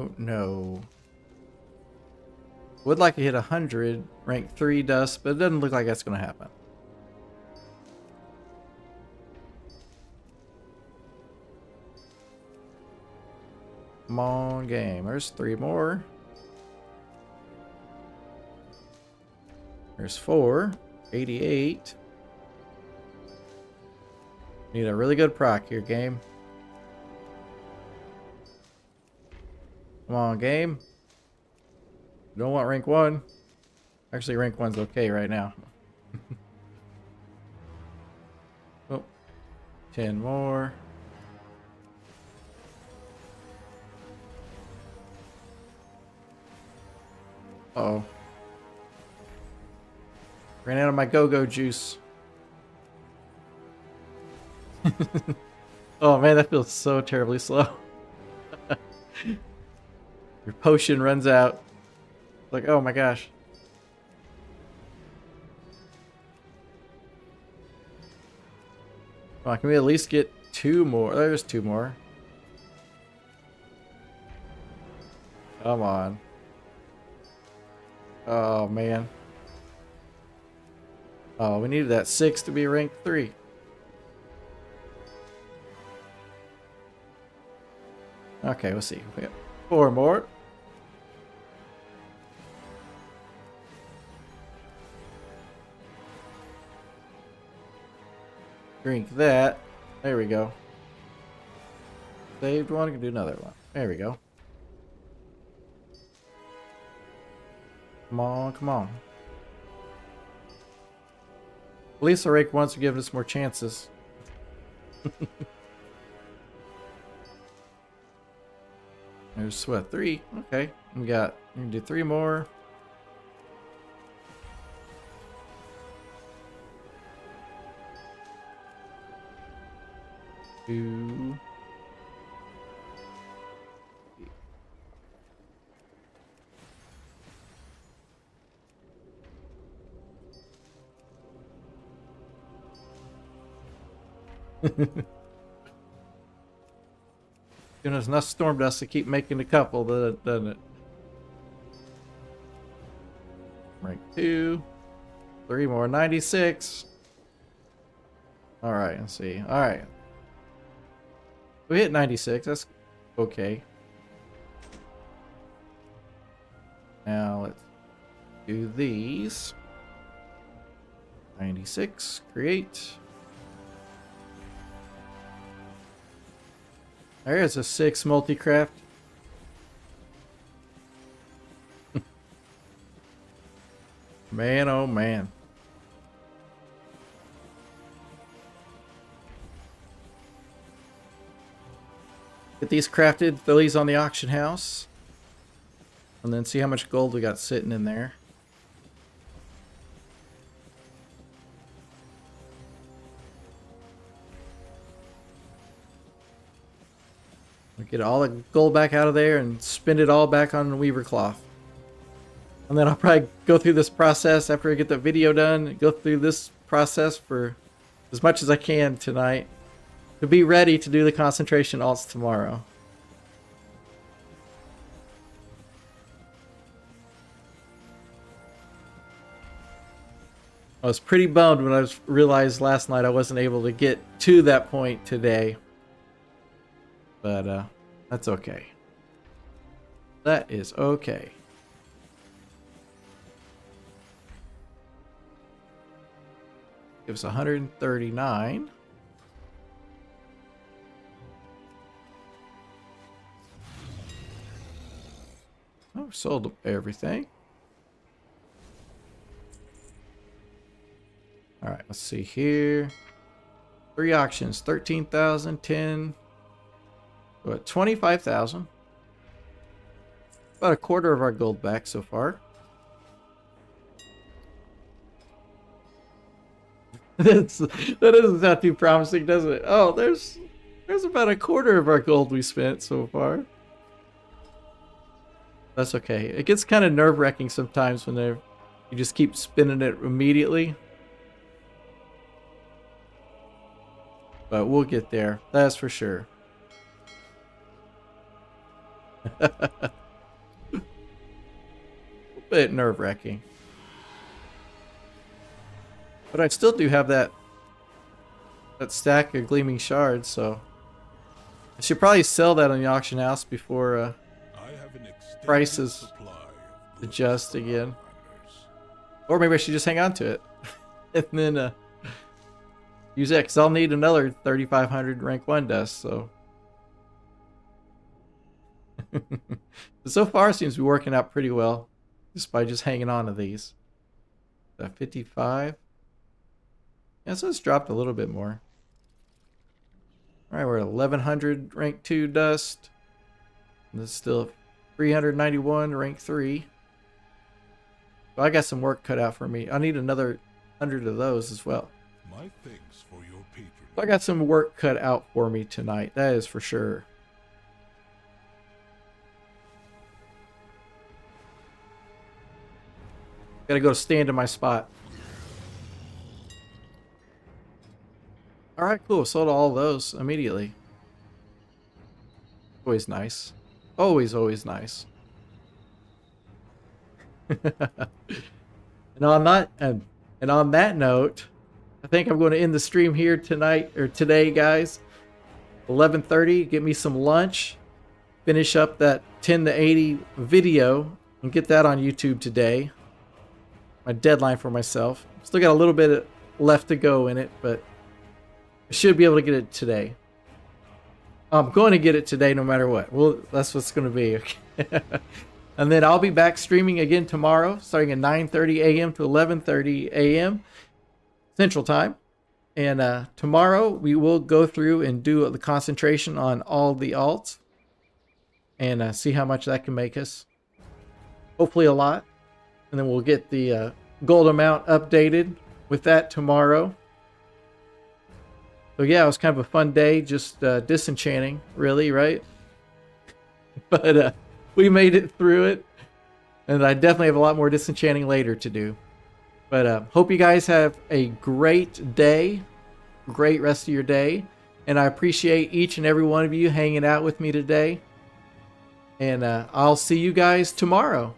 Oh no. Would like to hit 100 rank 3 dust, but it doesn't look like that's going to happen. Come on, game. There's 3 more. There's 4. 88. Need a really good proc here, game. Come on, game. Don't want rank 1. Actually, rank 1's okay right now. Oh, 10 more. Uh-oh. Ran out of my go-go juice. Oh man, that feels so terribly slow. Your potion runs out. Like, oh my gosh. Come on, can we at least get 2 more? There's 2 more. Come on. Oh man. Oh, we needed that 6 to be rank 3. Okay, we'll see. We got 4 more. Drink that. There we go. Saved one. I can do another one. There we go. Come on, come on. At least the rank ones are giving us more chances. There's what, 3? Okay. We can do 3 more. Two. You know, there's enough storm dust to keep making a couple, doesn't it? Rank 2. 3 more. 96. Alright, let's see. Alright. We hit 96. That's okay. Now let's do these. 96. Create. There's a 6 multi-craft. Man, oh man. Get these crafted, throw these on the auction house. And then see how much gold we got sitting in there. We get all the gold back out of there and spend it all back on the weaver cloth. And then I'll probably go through this process after I get the video done. Go through this process for as much as I can tonight. To be ready to do the concentration alts tomorrow. I was pretty bummed when I realized last night I wasn't able to get to that point today. But that's okay. That is okay. Gives 139. Oh, sold everything. All right, let's see here. 3 auctions, 13,000, 10. What, 25,000? About a quarter of our gold back so far. That doesn't sound too promising, does it? Oh, there's about a quarter of our gold we spent so far. That's okay. It gets kind of nerve-wracking sometimes when you just keep spinning it immediately. But we'll get there. That's for sure. A bit nerve-wracking. But I still do have that stack of gleaming shards, so I should probably sell that on the auction house before I have an extensive prices supply of goods adjust for again. miners. Or maybe I should just hang on to it and then use it, because I'll need another 3,500 rank 1 dust. So so far it seems to be working out pretty well just by just hanging on to these. 55. Yeah, so it's dropped a little bit more. Alright, we're at 1,100 rank 2 dust. And it's still 391 rank 3. So I got some work cut out for me. I need another 100 of those as well. My thanks for your patronage. So I got some work cut out for me tonight. That is for sure. Gotta go stand in my spot. Alright, cool. Sold all those immediately. Always nice. Always, always nice. And on that note, I think I'm going to end the stream here tonight or today, guys. 11:30. Get me some lunch. Finish up that 10 to 80 video and get that on YouTube today. My deadline for myself. Still got a little bit left to go in it, but I should be able to get it today. I'm going to get it today no matter what. Well, that's what's going to be. And then I'll be back streaming again tomorrow, starting at 9:30 a.m. to 11:30 a.m. Central Time. And tomorrow we will go through and do the concentration on all the alts and see how much that can make us. Hopefully a lot. And then we'll get the gold amount updated with that tomorrow. So yeah, it was kind of a fun day, just disenchanting, really, right? But we made it through it. And I definitely have a lot more disenchanting later to do. But hope you guys have a great day, great rest of your day. And I appreciate each and every one of you hanging out with me today. And I'll see you guys tomorrow.